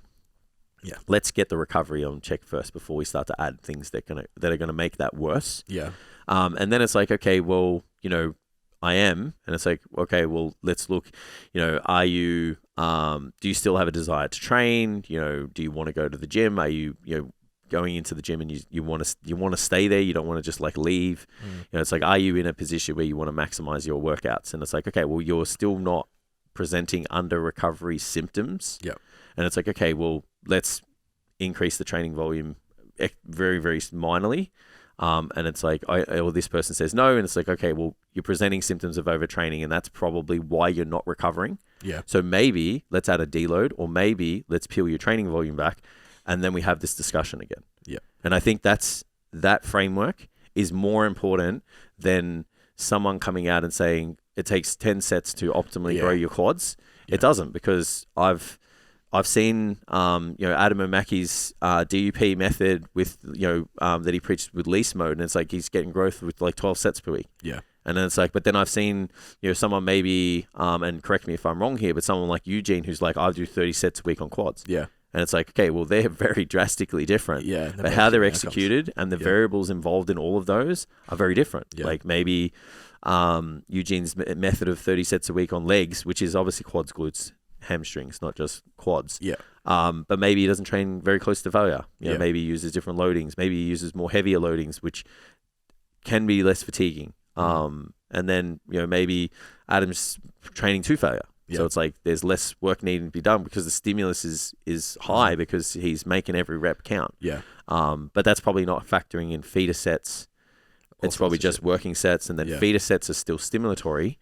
let's get the recovery on check first before we start to add things that are gonna make that worse. Yeah. And then it's like, okay, well, I am, and it's like, okay, well, let's look, are you, do you still have a desire to train? Do you want to go to the gym? Are you, going into the gym and you want to stay there? You don't want to just like leave. It's like, are you in a position where you want to maximize your workouts? And it's like, okay, well, you're still not presenting under recovery symptoms. Yeah. And it's like, okay, well, let's increase the training volume very, very minorly. And it's like, this person says no. And it's like, okay, well, you're presenting symptoms of overtraining and that's probably why you're not recovering. Yeah. So maybe let's add a deload, or maybe let's peel your training volume back. And then we have this discussion again. Yeah. And I think that framework is more important than someone coming out and saying it takes 10 sets to optimally grow your quads. Yeah. It doesn't, because I've seen, Adam O'Mackey's DUP method with, that he preached with least mode, and it's like he's getting growth with like 12 sets per week. Yeah. And then it's like, but then I've seen, someone maybe, and correct me if I'm wrong here, but someone like Eugene who's like, I do 30 sets a week on quads. Yeah. And it's like, okay, well, they're very drastically different. Yeah. But how they're executed and the variables involved in all of those are very different. Yeah. Like maybe Eugene's method of 30 sets a week on legs, which is obviously quads, glutes, hamstrings, not just quads. Yeah. But maybe he doesn't train very close to failure. Maybe he uses different loadings. Maybe he uses more heavier loadings, which can be less fatiguing. And then, maybe Adam's training to failure. Yeah. So it's like there's less work needing to be done because the stimulus is high because he's making every rep count. Yeah. But that's probably not factoring in feeder sets. It's probably just working sets, and then feeder sets are still stimulatory,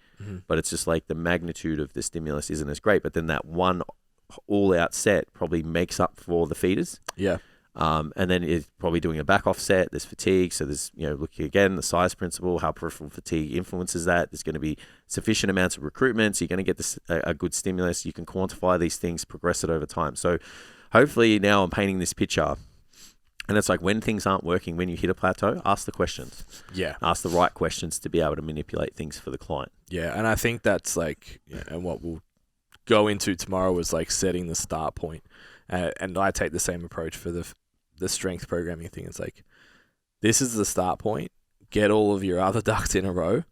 but it's just like the magnitude of the stimulus isn't as great. But then that one all-out set probably makes up for the feeders. Yeah. And then it's probably doing a back off set. There's fatigue. So there's, looking again, the size principle, how peripheral fatigue influences that. There's going to be sufficient amounts of recruitment. So you're going to get this, a good stimulus. You can quantify these things, progress it over time. So hopefully now I'm painting this picture. And it's like when things aren't working, when you hit a plateau, ask the questions. Yeah. Ask the right questions to be able to manipulate things for the client. Yeah. And I think that's like, and what we'll go into tomorrow is like setting the start point. And I take the same approach for the strength programming thing. It's like, this is the start point. Get all of your other ducks in a row,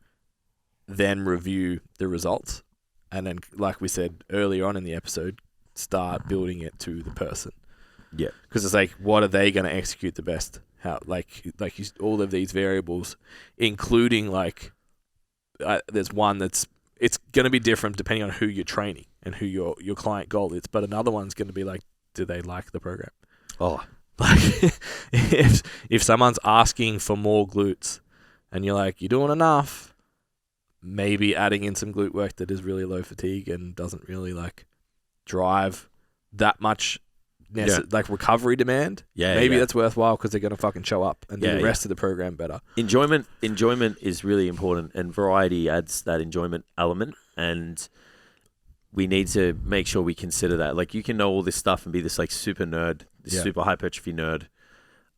then review the results. And then, like we said earlier on in the episode, start building it to the person. Yeah. Because it's like, what are they going to execute the best? How, all of these variables, including there's one it's going to be different depending on who you're training and who your client goal is. But another one's going to be like, do they like the program? Oh, like if someone's asking for more glutes and you're like, you're doing enough, maybe adding in some glute work that is really low fatigue and doesn't really like drive that much like recovery demand. Yeah, maybe that's worthwhile because they're going to fucking show up and do the rest of the program better. Enjoyment is really important, and variety adds that enjoyment element, and we need to make sure we consider that. Like, you can know all this stuff and be this like super nerd, super hypertrophy nerd.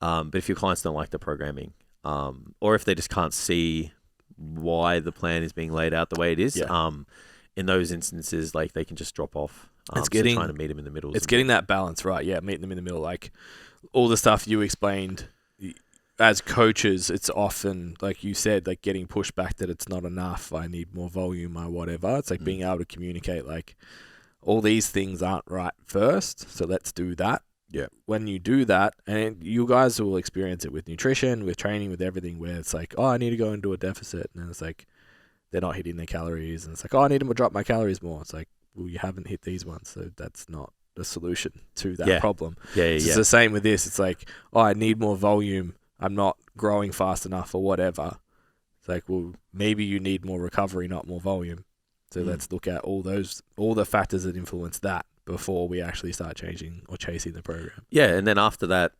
But if your clients don't like the programming, or if they just can't see why the plan is being laid out the way it is, in those instances, like, they can just drop off. It's getting trying to meet them in the middle. It's getting that balance right. Yeah, meeting them in the middle. Like all the stuff you explained as coaches, it's often, like you said, like getting pushed back that it's not enough. I need more volume or whatever. It's like being able to communicate like all these things aren't right first, so let's do that. Yeah. When you do that, and you guys will experience it with nutrition, with training, with everything, where it's like, oh, I need to go into a deficit, and then it's like, they're not hitting their calories, and it's like, oh, I need to drop my calories more. It's like, well, you haven't hit these ones, so that's not the solution to that problem. It's the same with this. It's like, oh, I need more volume. I'm not growing fast enough or whatever. It's like, well, maybe you need more recovery, not more volume. So let's look at all the factors that influence that before we actually start changing or chasing the program. Yeah, and then after that,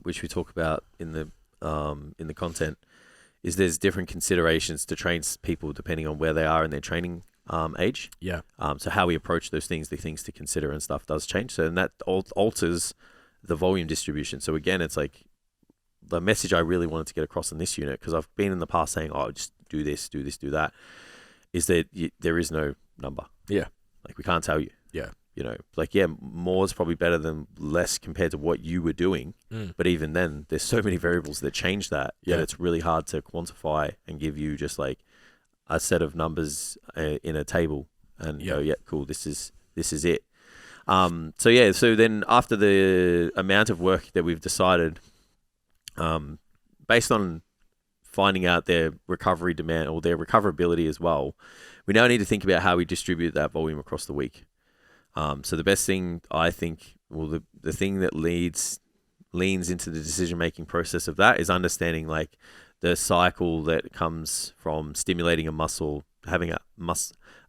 which we talk about in the content, is there's different considerations to train people depending on where they are in their training age. Yeah. So how we approach those things, the things to consider and stuff does change. So and that alters the volume distribution. So again, it's like the message I really wanted to get across in this unit, because I've been in the past saying, oh, just do this, do that, is that there is no number. Yeah. Like we can't tell you. Yeah. You know, like, yeah, more is probably better than less compared to what you were doing. But even then, there's so many variables that change that it's really hard to quantify and give you just like a set of numbers in a table and go, yeah, cool, this is it. So then after the amount of work that we've decided, based on finding out their recovery demand or their recoverability as well, we now need to think about how we distribute that volume across the week. So the best thing, I think, well, the thing that leans into the decision-making process of that is understanding like the cycle that comes from stimulating a muscle, having a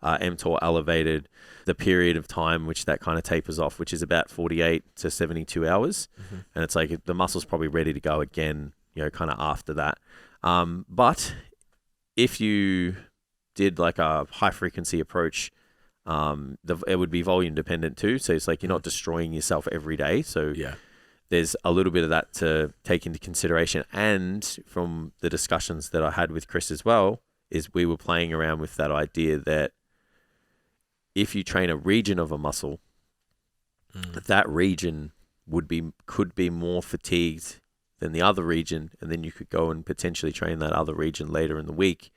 mTOR elevated, the period of time which that kind of tapers off, which is about 48 to 72 hours. And it's like the muscle's probably ready to go again, you know, kind of after that. But if you did like a high-frequency approach, it would be volume dependent too. So it's like you're not destroying yourself every day. So there's a little bit of that to take into consideration. And from the discussions that I had with Chris as well, is we were playing around with that idea that if you train a region of a muscle, that region could be more fatigued than the other region. And then you could go and potentially train that other region later in the week.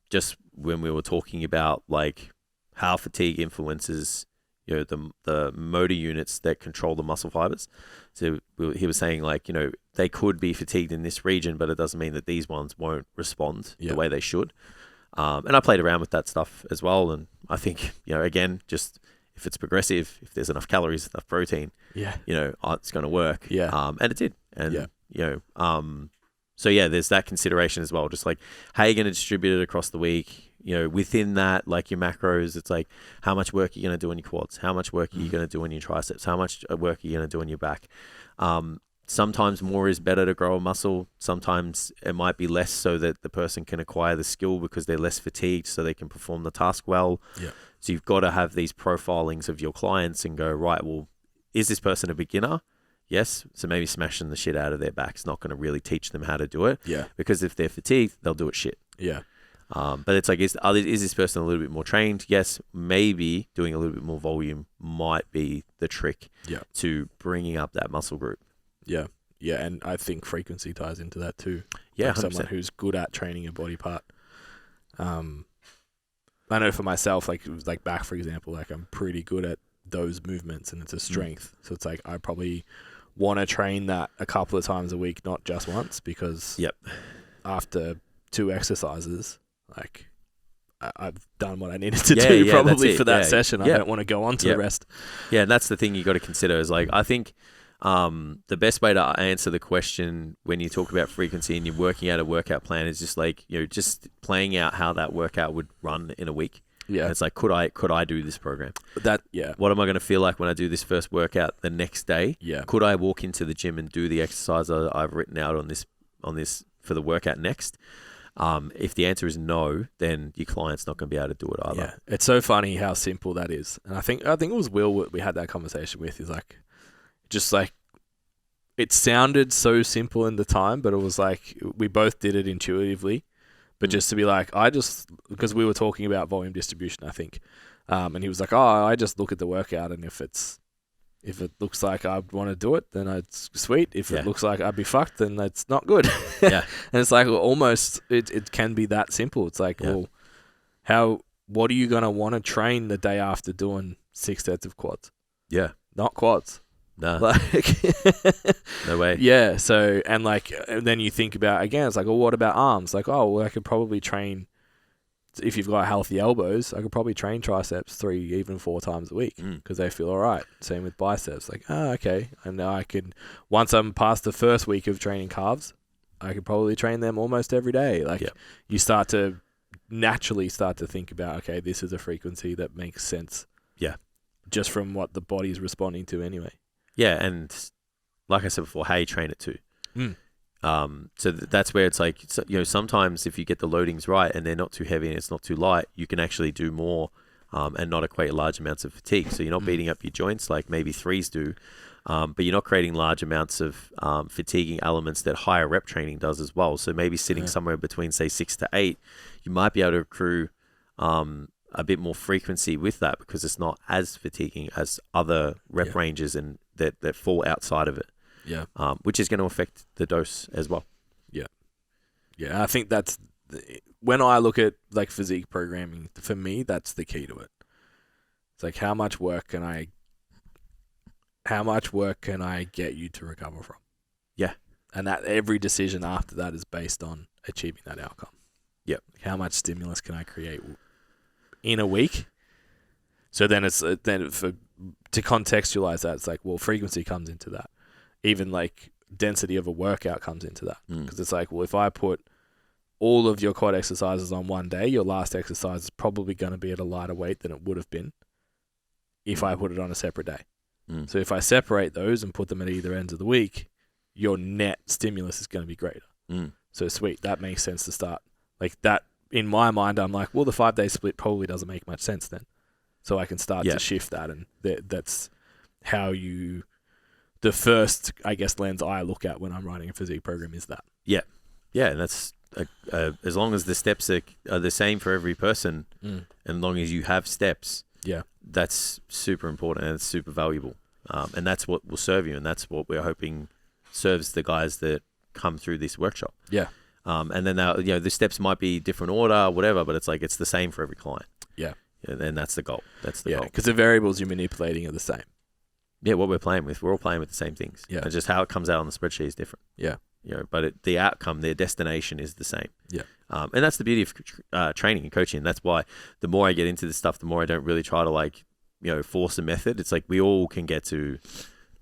Just when we were talking about like how fatigue influences, you know, the motor units that control the muscle fibers. So he was saying like, you know, they could be fatigued in this region, but it doesn't mean that these ones won't respond the way they should. And I played around with that stuff as well. And I think, you know, again, just if it's progressive, if there's enough calories, enough protein, you know, it's going to work. And it did. And, you know, so yeah, there's that consideration as well. Just like how you're going to distribute it across the week. You know, within that, like your macros, it's like how much work are you going to do on your quads? How much work are you going to do on your triceps? How much work are you going to do on your back? Sometimes more is better to grow a muscle. Sometimes it might be less so that the person can acquire the skill because they're less fatigued so they can perform the task well. So you've got to have these profilings of your clients and go, right, well, is this person a beginner? Yes. So maybe smashing the shit out of their back is not going to really teach them how to do it. Because if they're fatigued, they'll do it shit. But it's like, is this person a little bit more trained? Yes, maybe doing a little bit more volume might be the trick to bringing up that muscle group. Yeah, and I think frequency ties into that too. Like someone who's good at training a body part. I know for myself, like back, for example, like I'm pretty good at those movements and it's a strength. So it's like I probably want to train that a couple of times a week, not just once, because after 2 exercises, like I've done what I needed to do probably for that session. I don't want to go on to the rest. And that's the thing you got to consider is like, I think the best way to answer the question when you talk about frequency and you're working out a workout plan is just like, you know, just playing out how that workout would run in a week. And it's like, could I do this program? What am I going to feel like when I do this first workout the next day? Could I walk into the gym and do the exercise I've written out on this for the workout next? If the answer is no, then your client's not going to be able to do it either. It's so funny how simple that is. And I think it was Will we had that conversation with. He's like, just like, it sounded so simple in the time, but it was like, we both did it intuitively. But just to be like, because we were talking about volume distribution, I think. And he was like, oh, I just look at the workout and if it looks like I want to do it, then it's sweet. If it looks like I'd be fucked, then that's not good. And it's like almost it can be that simple. It's like, well, what are you going to want to train the day after doing 6 sets of quads? Not quads. No. Like no way. So, and then you think about, again, it's like, well, what about arms? Like, oh, well, I could probably train if you've got healthy elbows, I could probably train triceps 3, even 4 times a week because they feel all right. Same with biceps. Like, okay. And now I could, once I'm past the first week of training calves, I could probably train them almost every day. Like, you start to naturally start to think about, okay, this is a frequency that makes sense. Yeah. Just from what the body's responding to anyway. Yeah. And like I said before, how you train it too. So that's where it's like, sometimes if you get the loadings right and they're not too heavy and it's not too light, you can actually do more and not equate large amounts of fatigue. So you're not beating up your joints like maybe threes do, but you're not creating large amounts of fatiguing elements that higher rep training does as well. So maybe sitting somewhere between, say, 6 to 8, you might be able to accrue a bit more frequency with that because it's not as fatiguing as other rep ranges and that fall outside of it. Yeah. Which is going to affect the dose as well. Yeah. Yeah. I think that's when I look at like physique programming, for me, that's the key to it. It's like, how much work can I get you to recover from? Yeah. And that every decision after that is based on achieving that outcome. Yep. How much stimulus can I create in a week? So then to contextualize that, it's like, well, frequency comes into that. Even like density of a workout comes into that. Because it's like, well, if I put all of your quad exercises on one day, your last exercise is probably going to be at a lighter weight than it would have been if I put it on a separate day. So if I separate those and put them at either ends of the week, your net stimulus is going to be greater. So sweet, that makes sense to start. Like that, in my mind, I'm like, well, the 5-day split probably doesn't make much sense then. So I can start to shift that, and that's how the first, I guess, lens I look at when I'm writing a physique program is that. Yeah. Yeah, and that's as long as the steps are the same for every person, and as long as you have steps, that's super important and it's super valuable. And that's what will serve you, and that's what we're hoping serves the guys that come through this workshop. Yeah. And then the steps might be different order, whatever, but it's like it's the same for every client. Yeah. And that's the goal. That's the goal. Because the variables you're manipulating are the same. Yeah, what we're playing with, we're all playing with the same things. Yeah. And just how it comes out on the spreadsheet is different. Yeah. But the outcome, their destination is the same. Yeah. And that's the beauty of training and coaching. And that's why the more I get into this stuff, the more I don't really try to force a method. It's like we all can get to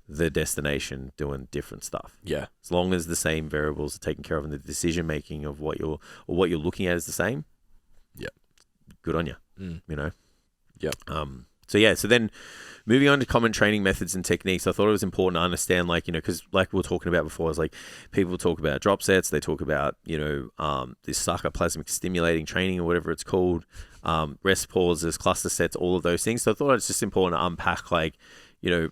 the destination doing different stuff. Yeah. As long as the same variables are taken care of and the decision making of what you're looking at is the same. Yeah. Good on you. Yep. So then moving on to common training methods and techniques, I thought it was important to understand, because like we were talking about before, is like people talk about drop sets, they talk about, this sarcoplasmic stimulating training or whatever it's called, rest pauses, cluster sets, all of those things. So I thought it's just important to unpack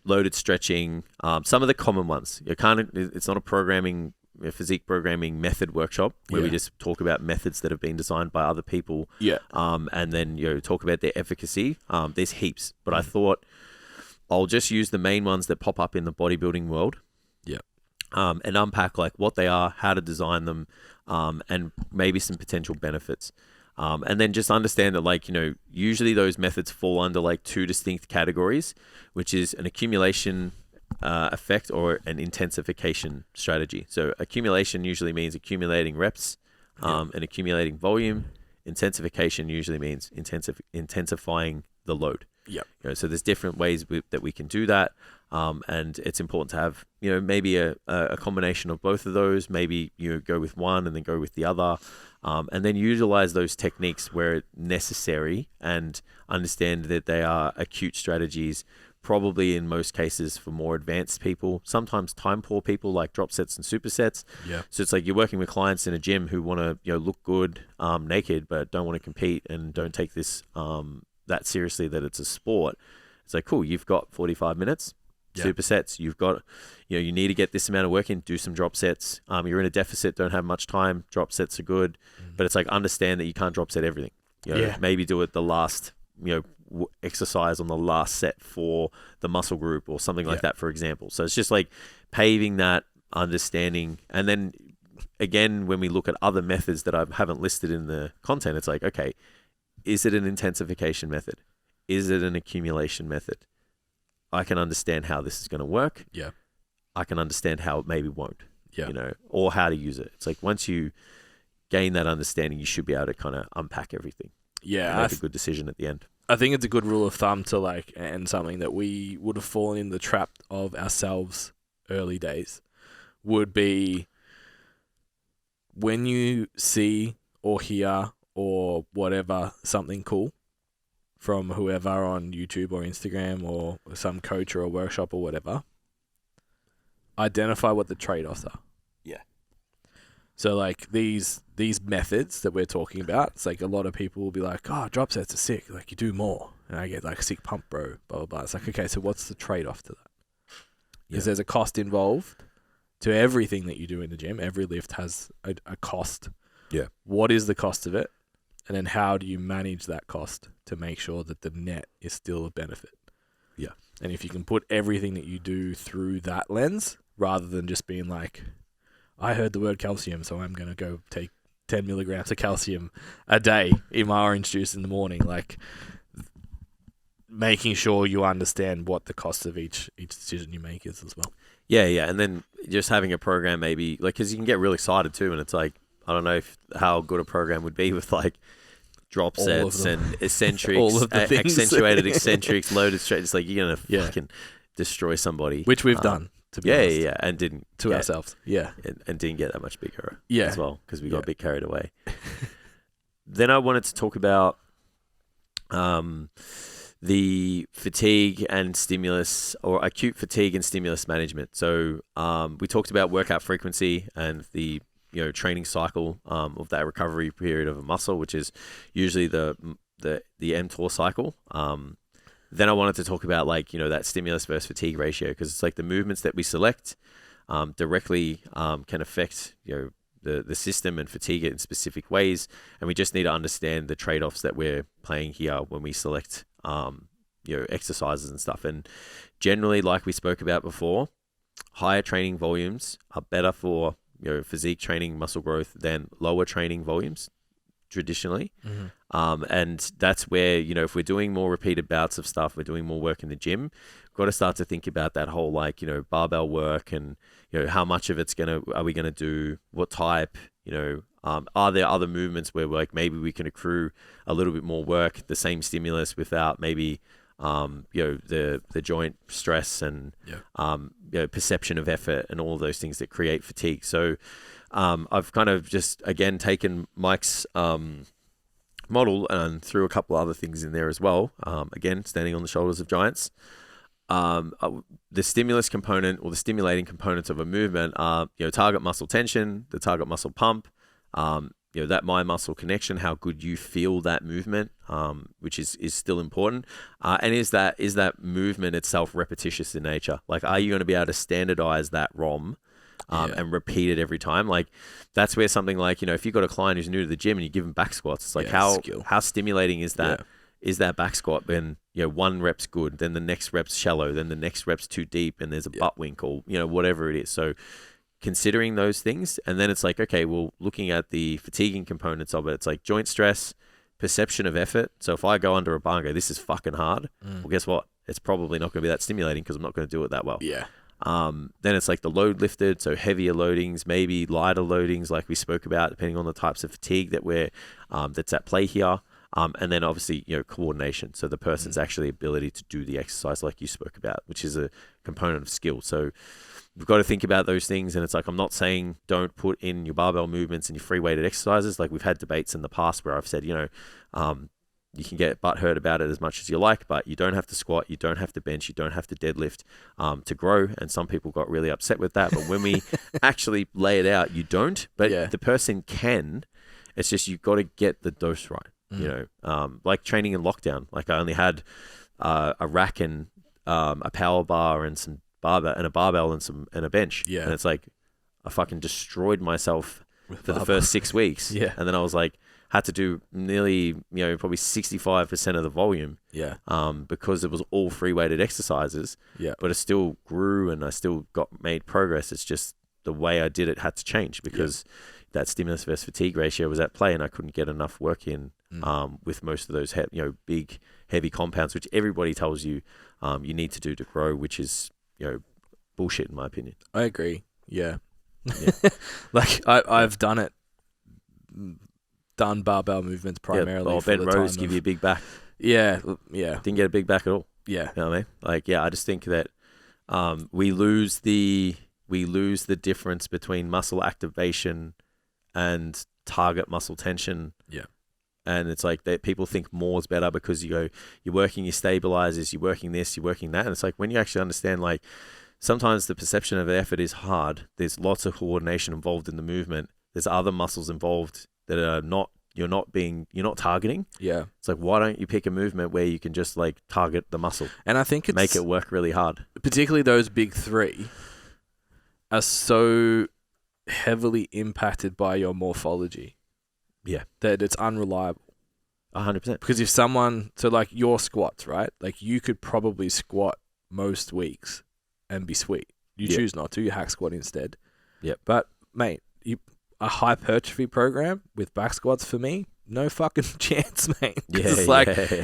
loaded stretching, some of the common ones. It's not a physique programming method workshop where we just talk about methods that have been designed by other people. Yeah. And then talk about their efficacy. There's heaps, but I thought I'll just use the main ones that pop up in the bodybuilding world. Yeah. And unpack what they are, how to design them, and maybe some potential benefits. And then just understand that usually those methods fall under 2 distinct categories, which is an accumulation effect or an intensification strategy. So accumulation usually means accumulating reps and accumulating volume. Intensification usually means intensifying the load. Yep. So there's different ways that we can do that. And it's important to have, maybe a combination of both of those. Maybe go with one and then go with the other. And then utilize those techniques where necessary and understand that they are acute strategies, probably in most cases for more advanced people, sometimes time poor people like drop sets and supersets. Yeah. So it's like you're working with clients in a gym who want to look good naked, but don't want to compete and don't take this that seriously that it's a sport. It's like, cool, you've got 45 minutes. Supersets, you've got, you need to get this amount of work in, do some drop sets. You're in a deficit, don't have much time, drop sets are good. But it's like, understand that you can't drop set everything. Maybe do it the last, exercise on the last set for the muscle group or something like that, for example. So it's just like paving that understanding. And then again, when we look at other methods that I haven't listed in the content, it's like, okay, is it an intensification method? Is it an accumulation method? I can understand how this is going to work. Yeah. I can understand how it maybe won't. Yeah. Or how to use it. It's like once you gain that understanding, you should be able to kind of unpack everything. Yeah, and make a good decision at the end. I think it's a good rule of thumb to like, and something that we would have fallen in the trap of ourselves early days would be when you see or hear or whatever something cool from whoever on YouTube or Instagram or some coach or a workshop or whatever, identify what the trade-offs are. Yeah. So like these methods that we're talking about, it's like a lot of people will be like, oh, drop sets are sick. Like you do more. And I get like sick pump, bro, blah, blah, blah. It's like, okay, so what's the trade-off to that? Because there's a cost involved to everything that you do in the gym. Every lift has a cost. Yeah. What is the cost of it? And then how do you manage that cost to make sure that the net is still a benefit? Yeah. And if you can put everything that you do through that lens, rather than just being like, I heard the word calcium, so I'm going to go take 10 milligrams of calcium a day in my orange juice in the morning. Like, making sure you understand what the cost of each decision you make is as well. Yeah, yeah. And then just having a program maybe, like, because you can get really excited too, and it's like, I don't know how good a program would be with like drop sets and eccentrics, all of the things. accentuated eccentrics, loaded straight. It's like you're going to fucking destroy somebody. Which we've done. To be honest. Yeah, and didn't to ourselves. Yeah, and didn't get that much bigger. Yeah, as well, because we got a bit carried away. Then I wanted to talk about the fatigue and stimulus, or acute fatigue and stimulus management. So we talked about workout frequency and the training cycle of that recovery period of a muscle, which is usually the mTOR cycle. Then I wanted to talk about that stimulus versus fatigue ratio, because it's like the movements that we select directly can affect the system and fatigue it in specific ways, and we just need to understand the trade-offs that we're playing here when we select exercises and stuff. And generally, like we spoke about before, higher training volumes are better for physique training, muscle growth, than lower training volumes traditionally. And that's where, if we're doing more repeated bouts of stuff, we're doing more work in the gym, we've got to start to think about that whole barbell work, and how much of it's are we gonna do, what type, are there other movements where maybe we can accrue a little bit more work, the same stimulus, without maybe the joint stress and perception of effort and all of those things that create fatigue. So I've kind of just again taken Mike's model and threw a couple other things in there as well. Again, standing on the shoulders of giants. The stimulus component, or the stimulating components of a movement, are target muscle tension, the target muscle pump, that mind muscle connection, how good you feel that movement, which is still important, and is that movement itself repetitious in nature? Like, are you going to be able to standardize that ROM and repeat it every time? Like, that's where something like, if you've got a client who's new to the gym and you give them back squats, it's like, how stimulating is that? Is that back squat when one rep's good, then the next rep's shallow, then the next rep's too deep, and there's a butt wink, or whatever it is. So considering those things, and then it's like, okay, well, looking at the fatiguing components of it, it's like joint stress, perception of effort. So if I go under a bar and go, this is fucking hard, well, guess what? It's probably not going to be that stimulating, because I'm not going to do it that well. Yeah. Then it's like the load lifted, so heavier loadings, maybe lighter loadings, like we spoke about, depending on the types of fatigue that's at play here. And then obviously, coordination. So the person's actually ability to do the exercise, like you spoke about, which is a component of skill. So we've got to think about those things. And it's like, I'm not saying don't put in your barbell movements and your free weighted exercises. Like, we've had debates in the past where I've said, you can get butthurt about it as much as you like, but you don't have to squat, you don't have to bench, you don't have to deadlift to grow. And some people got really upset with that. But when we actually lay it out, you don't. But the person can. It's just, you've got to get the dose right. Like training in lockdown. Like, I only had a rack and a power bar and some barbell and a bench. Yeah. And it's like, I fucking destroyed myself for the first 6 weeks. Yeah. And then I was like, had to do nearly, probably 65% of the volume. Yeah. Because it was all free weighted exercises. Yeah. But it still grew and I still made progress. It's just the way I did it had to change, because that stimulus versus fatigue ratio was at play, and I couldn't get enough work in with most of those big heavy compounds, which everybody tells you you need to do to grow, which is bullshit in my opinion. I agree. Yeah. Like, I've done it done barbell movements primarily. Or bent rows give you a big back. Yeah. Didn't get a big back at all. Yeah. You know what I mean? Like, I just think that we lose the difference between muscle activation and target muscle tension. Yeah. And it's like that people think more is better because you're working your stabilizers, you're working this, you're working that. And it's like when you actually understand, like, sometimes the perception of effort is hard. There's lots of coordination involved in the movement. There's other muscles involved that are you're not targeting. Yeah. It's like, why don't you pick a movement where you can just like target the muscle? And I think make it work really hard. Particularly those big three are so heavily impacted by your morphology. Yeah. That it's unreliable. 100%. Because if someone, so like your squats, right? Like you could probably squat most weeks and be sweet. You choose not to. You hack squat instead. Yep. But mate, a hypertrophy program with back squats for me, no fucking chance, mate. It's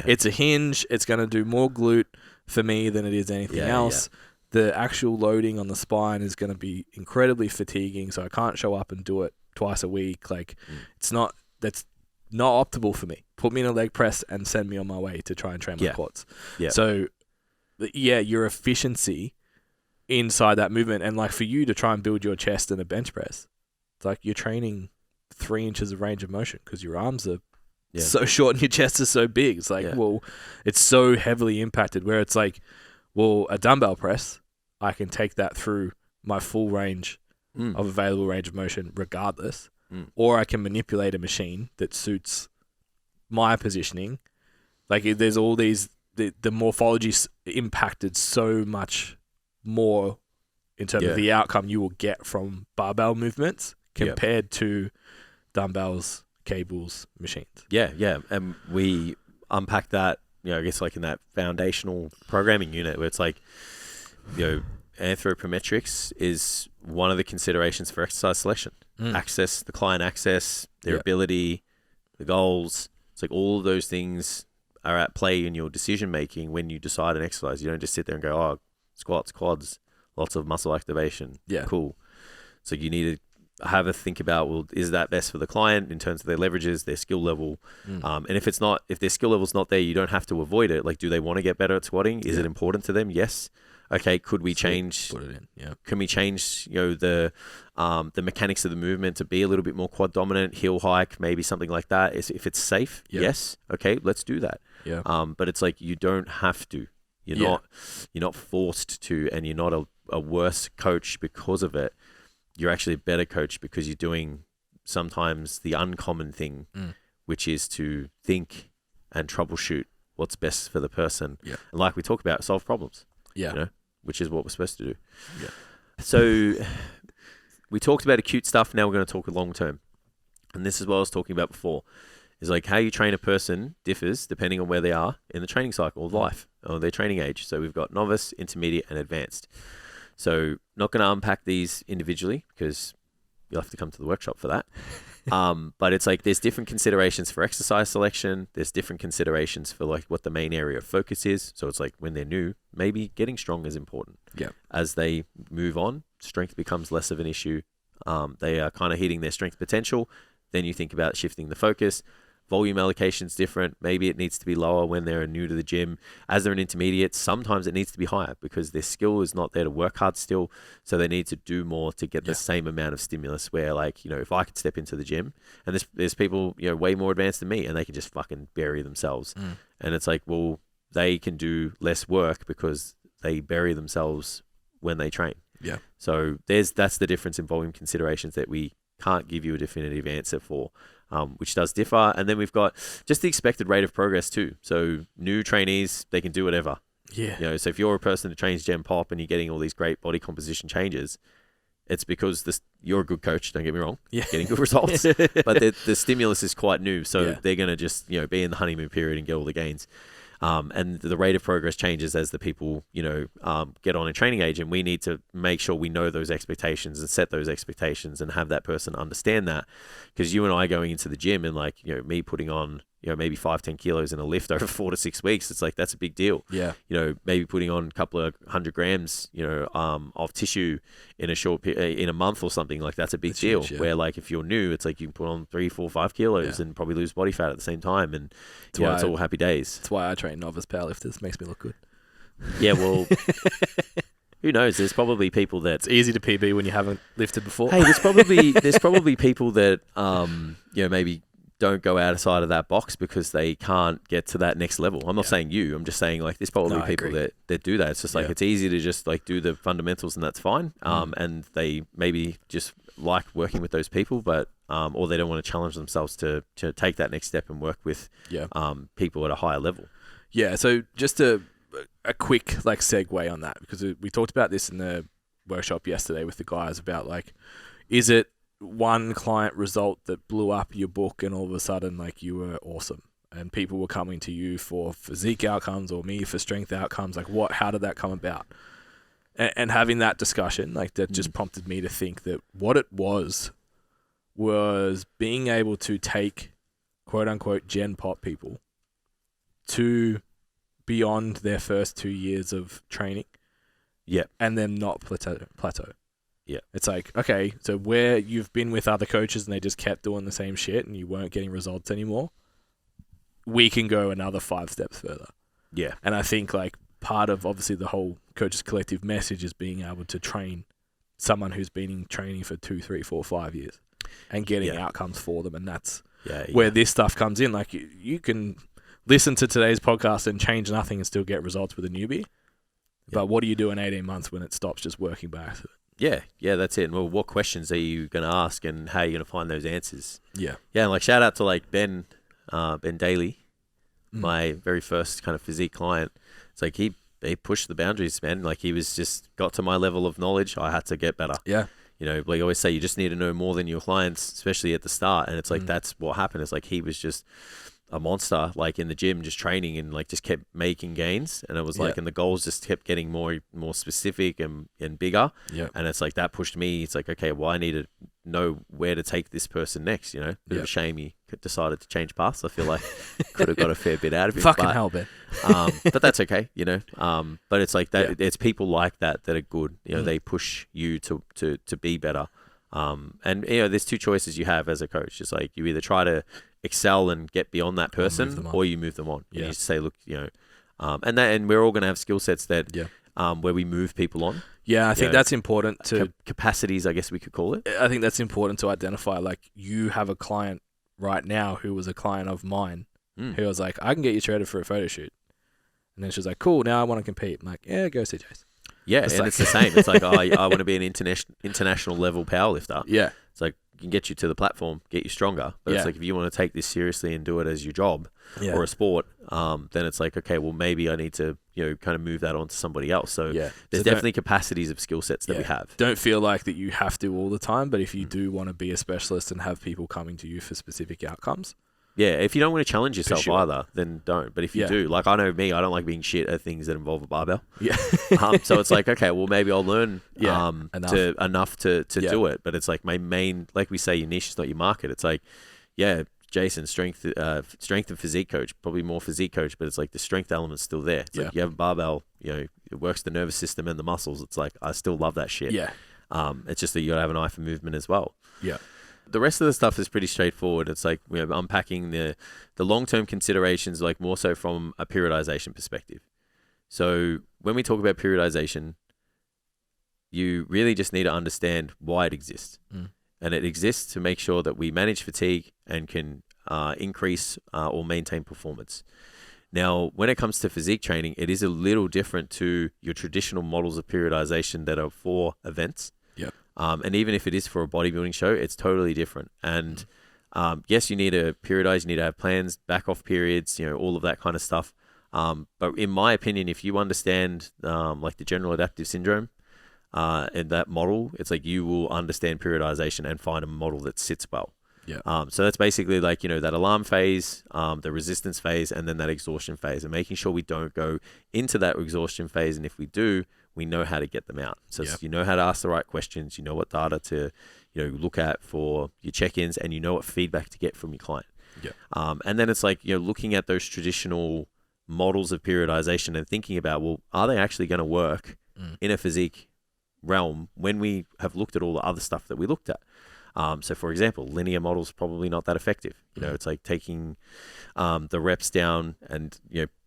it's a hinge. It's going to do more glute for me than it is anything else. Yeah. The actual loading on the spine is going to be incredibly fatiguing, so I can't show up and do it twice a week. Like, that's not optimal for me. Put me in a leg press and send me on my way to try and train my quads. Yeah. So, your efficiency inside that movement, and like for you to try and build your chest in a bench press, it's like you're training 3 inches of range of motion because your arms are so short and your chest is so big. It's like, well, it's so heavily impacted where it's like, well, a dumbbell press, I can take that through my full range of available range of motion regardless, or I can manipulate a machine that suits my positioning. Like there's all these, the morphology's impacted so much more in terms of the outcome you will get from barbell movements compared to dumbbells, cables, machines. Yeah. And we unpack that, I guess like in that foundational programming unit where it's like, anthropometrics is one of the considerations for exercise selection. Access, the client access, their ability, the goals. It's like all of those things are at play in your decision making when you decide an exercise. You don't just sit there and go, oh, squats, quads, lots of muscle activation. Yeah. Cool. So you need to have a think about, well, is that best for the client in terms of their leverages, their skill level? And if their skill level's not there, you don't have to avoid it. Like, do they want to get better at squatting? Is it important to them? Yes. Okay. Could we change? Put it in. Yeah. Can we change, the mechanics of the movement to be a little bit more quad dominant, heel hike, maybe something like that? If it's safe, yes. Okay, let's do that. Yeah. But it's like you don't have to. You're not forced to, and you're not a worse coach because of it. You're actually a better coach because you're doing sometimes the uncommon thing, which is to think and troubleshoot what's best for the person. Yeah. And like we talk about, solve problems. Yeah. Which is what we're supposed to do. Yeah. So we talked about acute stuff. Now we're going to talk long term. And this is what I was talking about before. Is like how you train a person differs depending on where they are in the training cycle of life or their training age. So we've got novice, intermediate, and advanced. So not going to unpack these individually because you'll have to come to the workshop for that. But it's like there's different considerations for exercise selection. There's different considerations for like what the main area of focus is. So it's like when they're new, maybe getting strong is important. Yeah. As they move on, strength becomes less of an issue. They are kind of hitting their strength potential. Then you think about shifting the focus. Volume allocation is different. Maybe it needs to be lower when they're new to the gym. As they're an intermediate, sometimes it needs to be higher because their skill is not there to work hard still. So they need to do more to get the same amount of stimulus where like, if I could step into the gym and there's people, way more advanced than me and they can just fucking bury themselves. And it's like, well, they can do less work because they bury themselves when they train. Yeah. So that's the difference in volume considerations that we can't give you a definitive answer for. Which does differ. And then we've got just the expected rate of progress too. So new trainees, they can do whatever. Yeah. So if you're a person that trains Gen Pop and you're getting all these great body composition changes, it's because you're a good coach, don't get me wrong, getting good results. But the stimulus is quite new. So they're going to just, be in the honeymoon period and get all the gains. And the rate of progress changes as the people, get on a training age, and we need to make sure we know those expectations and set those expectations and have that person understand that. Because you and I going into the gym and like, me putting on, maybe 5-10 kilos in a lift over 4 to 6 weeks, it's like, that's a big deal. Yeah. Maybe putting on a couple of 100 grams, of tissue in in a month or something, like that's a big deal. Huge, yeah. Where like, if you're new, it's like you can put on 3, 4, 5 kilos and probably lose body fat at the same time. And it's all happy days. That's why I train novice powerlifters. Makes me look good. Yeah. Well, who knows? There's probably people that it's easy to PB when you haven't lifted before. Hey, there's probably people that maybe don't go outside of that box because they can't get to that next level. I'm not saying you. I'm just saying like there's probably people that do that. It's just like it's easy to just like do the fundamentals and that's fine. And they maybe just like working with those people, but or they don't want to challenge themselves to take that next step and work with people at a higher level. Yeah. So just a quick like segue on that, because we talked about this in the workshop yesterday with the guys about like, is it one client result that blew up your book and all of a sudden like you were awesome and people were coming to you for physique outcomes or me for strength outcomes? Like how did that come about? And having that discussion, like that just prompted me to think that what it was being able to take quote unquote Gen Pop people to beyond their first 2 years of training. Yeah. And then not plateau. Yeah. It's like, okay, so where you've been with other coaches and they just kept doing the same shit and you weren't getting results anymore, we can go another 5 steps further. Yeah. And I think like part of obviously the whole Coaches Collective message is being able to train someone who's been in training for 2, 3, 4, 5 years and getting outcomes for them. And that's where this stuff comes in. Like you can listen to today's podcast and change nothing and still get results with a newbie. But what do you do in 18 months when it stops just working by accident? Yeah, that's it. Well, what questions are you going to ask and how are you going to find those answers? Yeah. Yeah, and like shout out to like Ben Daly, my very first kind of physique client. It's like he pushed the boundaries, man. Like he was just got to my level of knowledge. I had to get better. Yeah. Like I always say, you just need to know more than your clients, especially at the start. And it's like, that's what happened. It's like he was just a monster, like in the gym, just training and like just kept making gains. And it was like, and the goals just kept getting more specific and bigger. Yeah. And it's like that pushed me. It's like, okay, well, I need to know where to take this person next. Bit of a shame he decided to change paths. I feel like could have got a fair bit out of it. Fucking hell, Ben. But that's okay, But it's like that. It's people like that are good. They push you to be better. And there's 2 choices you have as a coach. It's like you either try to excel and get beyond that person, or you move them on. Yeah. And you say, look, and we're all going to have skill sets that where we move people on. Yeah, I think that's important to capacities, I guess we could call it. I think that's important to identify. Like you have a client right now who was a client of mine who was like, I can get you shredded for a photo shoot. And then she was like, cool, now I want to compete. I'm like, yeah, go see Jace. Yeah, it's the same. It's like, I want to be an international level powerlifter. Yeah. It's like, can get you to the platform, get you stronger. But it's like, if you want to take this seriously and do it as your job or a sport, then it's like, okay, well, maybe I need to, kind of move that on to somebody else. So there's definitely capacities of skill sets that we have. Don't feel like that you have to all the time, but if you do want to be a specialist and have people coming to you for specific outcomes. Yeah, if you don't want to challenge yourself either, then don't. But if you do, like I know me, I don't like being shit at things that involve a barbell. Yeah. So it's like, okay, well, maybe I'll learn enough to do it. But it's like my main, like we say, your niche is not your market. It's like, Jason, strength and physique coach, probably more physique coach, but it's like the strength element's still there. It's like you have a barbell, it works the nervous system and the muscles. It's like, I still love that shit. Yeah. It's just that you got to have an eye for movement as well. Yeah. The rest of the stuff is pretty straightforward. It's like we're unpacking the long-term considerations, like more so from a periodization perspective. So when we talk about periodization, you really just need to understand why it exists. And it exists to make sure that we manage fatigue and can increase or maintain performance. Now, when it comes to physique training, it is a little different to your traditional models of periodization that are for events. And even if it is for a bodybuilding show, it's totally different. And yes, you need to periodize, you need to have plans, back off periods, all of that kind of stuff. But in my opinion, if you understand like the general adaptive syndrome and that model, it's like you will understand periodization and find a model that sits well. Yeah. So that's basically like, that alarm phase, the resistance phase, and then that exhaustion phase, and making sure we don't go into that exhaustion phase. And if we do, we know how to get them out. So you know how to ask the right questions, you know what data to, look at for your check-ins, and you know what feedback to get from your client. Yeah. And then it's like, looking at those traditional models of periodization and thinking about, well, are they actually going to work in a physique realm when we have looked at all the other stuff that we looked at? So for example, linear models probably not that effective. It's like taking the reps down and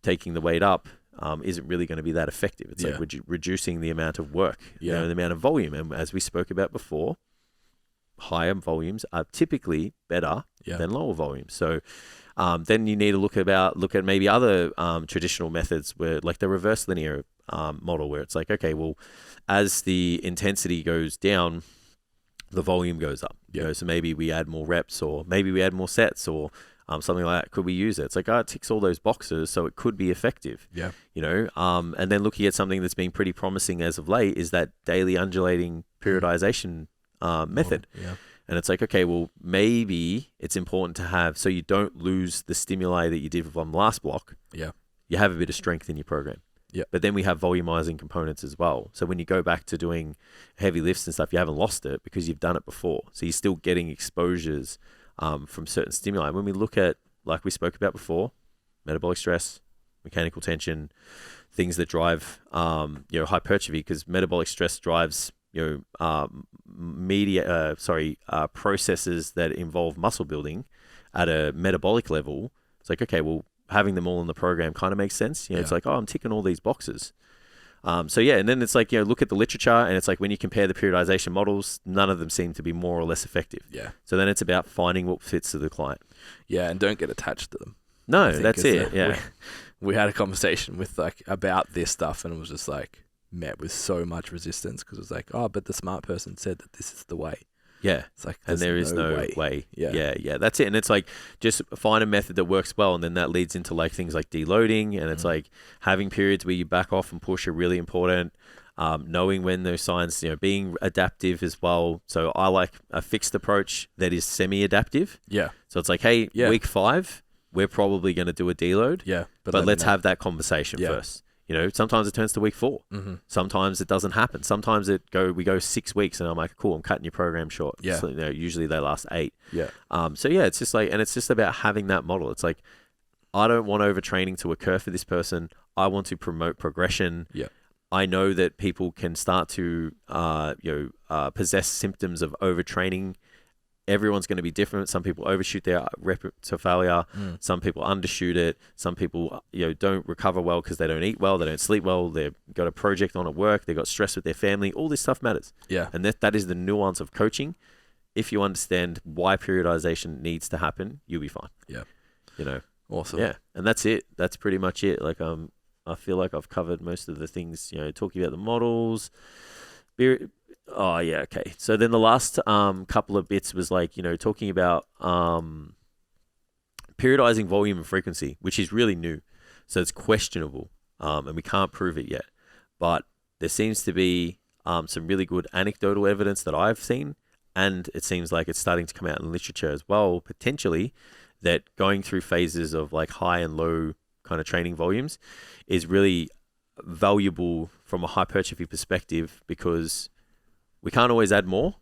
taking the weight up isn't really going to be that effective. It's like reducing the amount of work, the amount of volume. And as we spoke about before, higher volumes are typically better than lower volumes. So then you need to look at maybe other traditional methods where, like the reverse linear model, where it's like, okay, well, as the intensity goes down, the volume goes up. So maybe we add more reps, or maybe we add more sets, or something like that. Could we use it? It's like, it ticks all those boxes, so it could be effective. And then looking at something that's been pretty promising as of late is that daily undulating periodization method. And it's like, okay, well, maybe it's important to have, so you don't lose the stimuli that you did from last block. You have a bit of strength in your program. But then we have volumizing components as well. So when you go back to doing heavy lifts and stuff, you haven't lost it because you've done it before. So you're still getting exposures from certain stimuli. When we look at, like we spoke about before, metabolic stress, mechanical tension, things that drive hypertrophy, because metabolic stress drives processes that involve muscle building at a metabolic level. It's like, okay, well, having them all in the program kind of makes sense. It's like, I'm ticking all these boxes. And then it's like, look at the literature, and it's like when you compare the periodization models, none of them seem to be more or less effective. So then it's about finding what fits to the client. And don't get attached to them. No, that's it. We had a conversation with about this stuff, and it was just like met with so much resistance because it was like, but the smart person said that this is the way. It's like, and there is no way. That's it. And it's like, just find a method that works well, and then that leads into like things like deloading, and it's like having periods where you back off and push are really important. Knowing when those signs, being adaptive as well. So I like a fixed approach that is semi-adaptive. So it's like, hey, week 5, we're probably going to do a deload. But let's have that conversation first. Sometimes it turns to week 4. Sometimes it doesn't happen. Sometimes we go 6 weeks, and I'm like, cool, I'm cutting your program short. So, usually they last 8. It's just like, and it's just about having that model. It's like, I don't want overtraining to occur for this person. I want to promote progression. I know that people can start to, possess symptoms of overtraining. Everyone's going to be different. Some people overshoot their rep to failure. Some people undershoot it. Some people, don't recover well because they don't eat well, they don't sleep well, they've got a project on at work, they've got stress with their family. All this stuff matters. And that is the nuance of coaching. If you understand why periodization needs to happen, you'll be fine. Awesome. And that's it. That's pretty much it. Like, I feel like I've covered most of the things, talking about the models. Okay. So then the last couple of bits was like, talking about periodizing volume and frequency, which is really new. So it's questionable, and we can't prove it yet. But there seems to be some really good anecdotal evidence that I've seen, and it seems like it's starting to come out in literature as well, potentially, that going through phases of like high and low kind of training volumes is really valuable from a hypertrophy perspective, because we can't always add more,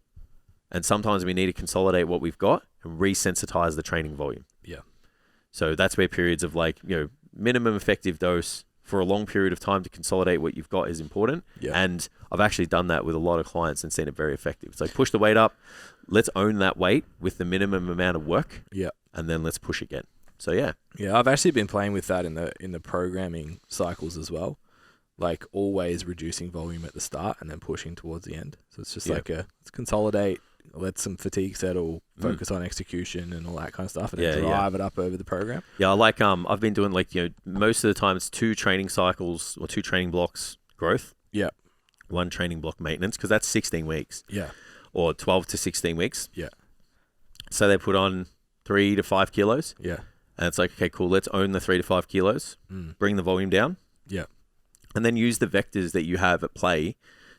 and sometimes we need to consolidate what we've got and resensitize the training volume. So that's where periods of like, minimum effective dose for a long period of time to consolidate what you've got is important. And I've actually done that with a lot of clients and seen it very effective. It's like, push the weight up, let's own that weight with the minimum amount of work. And then let's push again. So I've actually been playing with that in the programming cycles as well. Like, always reducing volume at the start and then pushing towards the end. So it's just like let's consolidate, let some fatigue settle, focus on execution and all that kind of stuff, and then drive it up over the program. I like, I've been doing like, most of the time it's 2 training cycles or 2 training blocks growth. 1 training block maintenance, because that's 16 weeks. Or 12 to 16 weeks. So they put on 3 to 5 kilos. And it's like, okay, cool, let's own the 3 to 5 kilos, bring the volume down. And then use the vectors that you have at play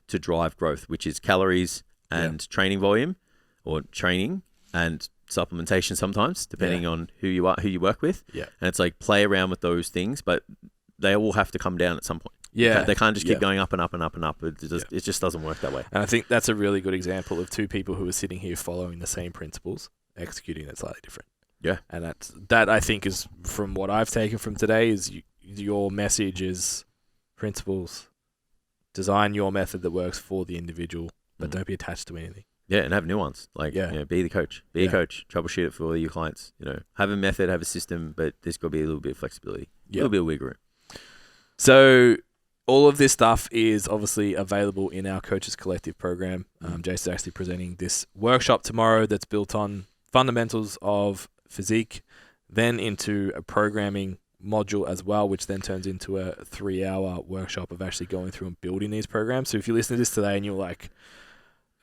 to drive growth, which is calories and training volume, or training and supplementation sometimes, depending on who you work with. And it's like, play around with those things, but they all have to come down at some point. They can't just keep going up and up and up and up. It just doesn't work that way. And I think that's a really good example of 2 people who are sitting here following the same principles, executing it slightly different. Yeah. And that I think is, from what I've taken from today, is your message is principles. Design your method that works for the individual, but don't be attached to anything. Yeah, and have nuance. Like, be the coach. Be a coach. Troubleshoot it for your clients. Have a method, have a system, but there's got to be a little bit of flexibility, a little bit of wiggle room. So all of this stuff is obviously available in our Coaches Collective program. Jason's actually presenting this workshop tomorrow that's built on fundamentals of physique, then into a programming module as well, which then turns into a 3-hour workshop of actually going through and building these programs. So if you listen to this today and you're like,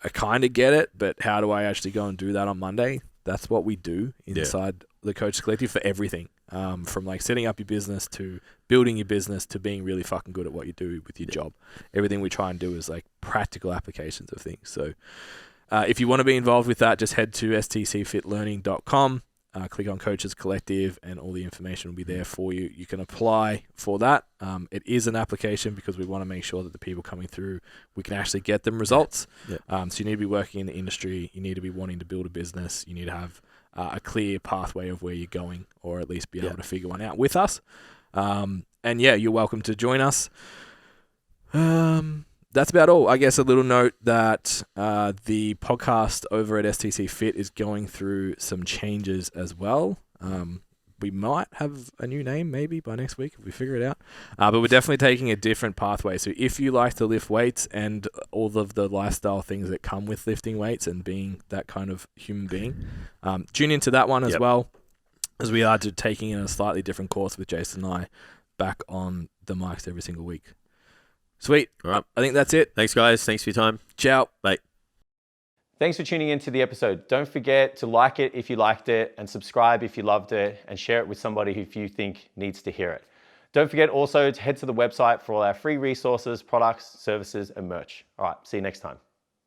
I kind of get it, but how do I actually go and do that on Monday? That's what we do inside the Coaches Collective for everything. From like setting up your business to building your business to being really fucking good at what you do with your job. Everything we try and do is like practical applications of things. So if you want to be involved with that, just head to stcfitlearning.com, click on Coaches Collective, and all the information will be there for you. You can apply for that. It is an application because we want to make sure that the people coming through, we can actually get them results. So you need to be working in the industry. You need to be wanting to build a business. You need to have a clear pathway of where you're going, or at least be able to figure one out with us. And you're welcome to join us. That's about all. I guess a little note that the podcast over at STCfit is going through some changes as well. We might have a new name maybe by next week if we figure it out. But we're definitely taking a different pathway. So if you like to lift weights and all of the lifestyle things that come with lifting weights and being that kind of human being, tune into that one as well, as we are taking in a slightly different course with Jason and I back on the mics every single week. Sweet. All right. I think that's it. Thanks, guys. Thanks for your time. Ciao. Bye. Thanks for tuning into the episode. Don't forget to like it if you liked it, and subscribe if you loved it, and share it with somebody who you think needs to hear it. Don't forget also to head to the website for all our free resources, products, services, and merch. All right, see you next time.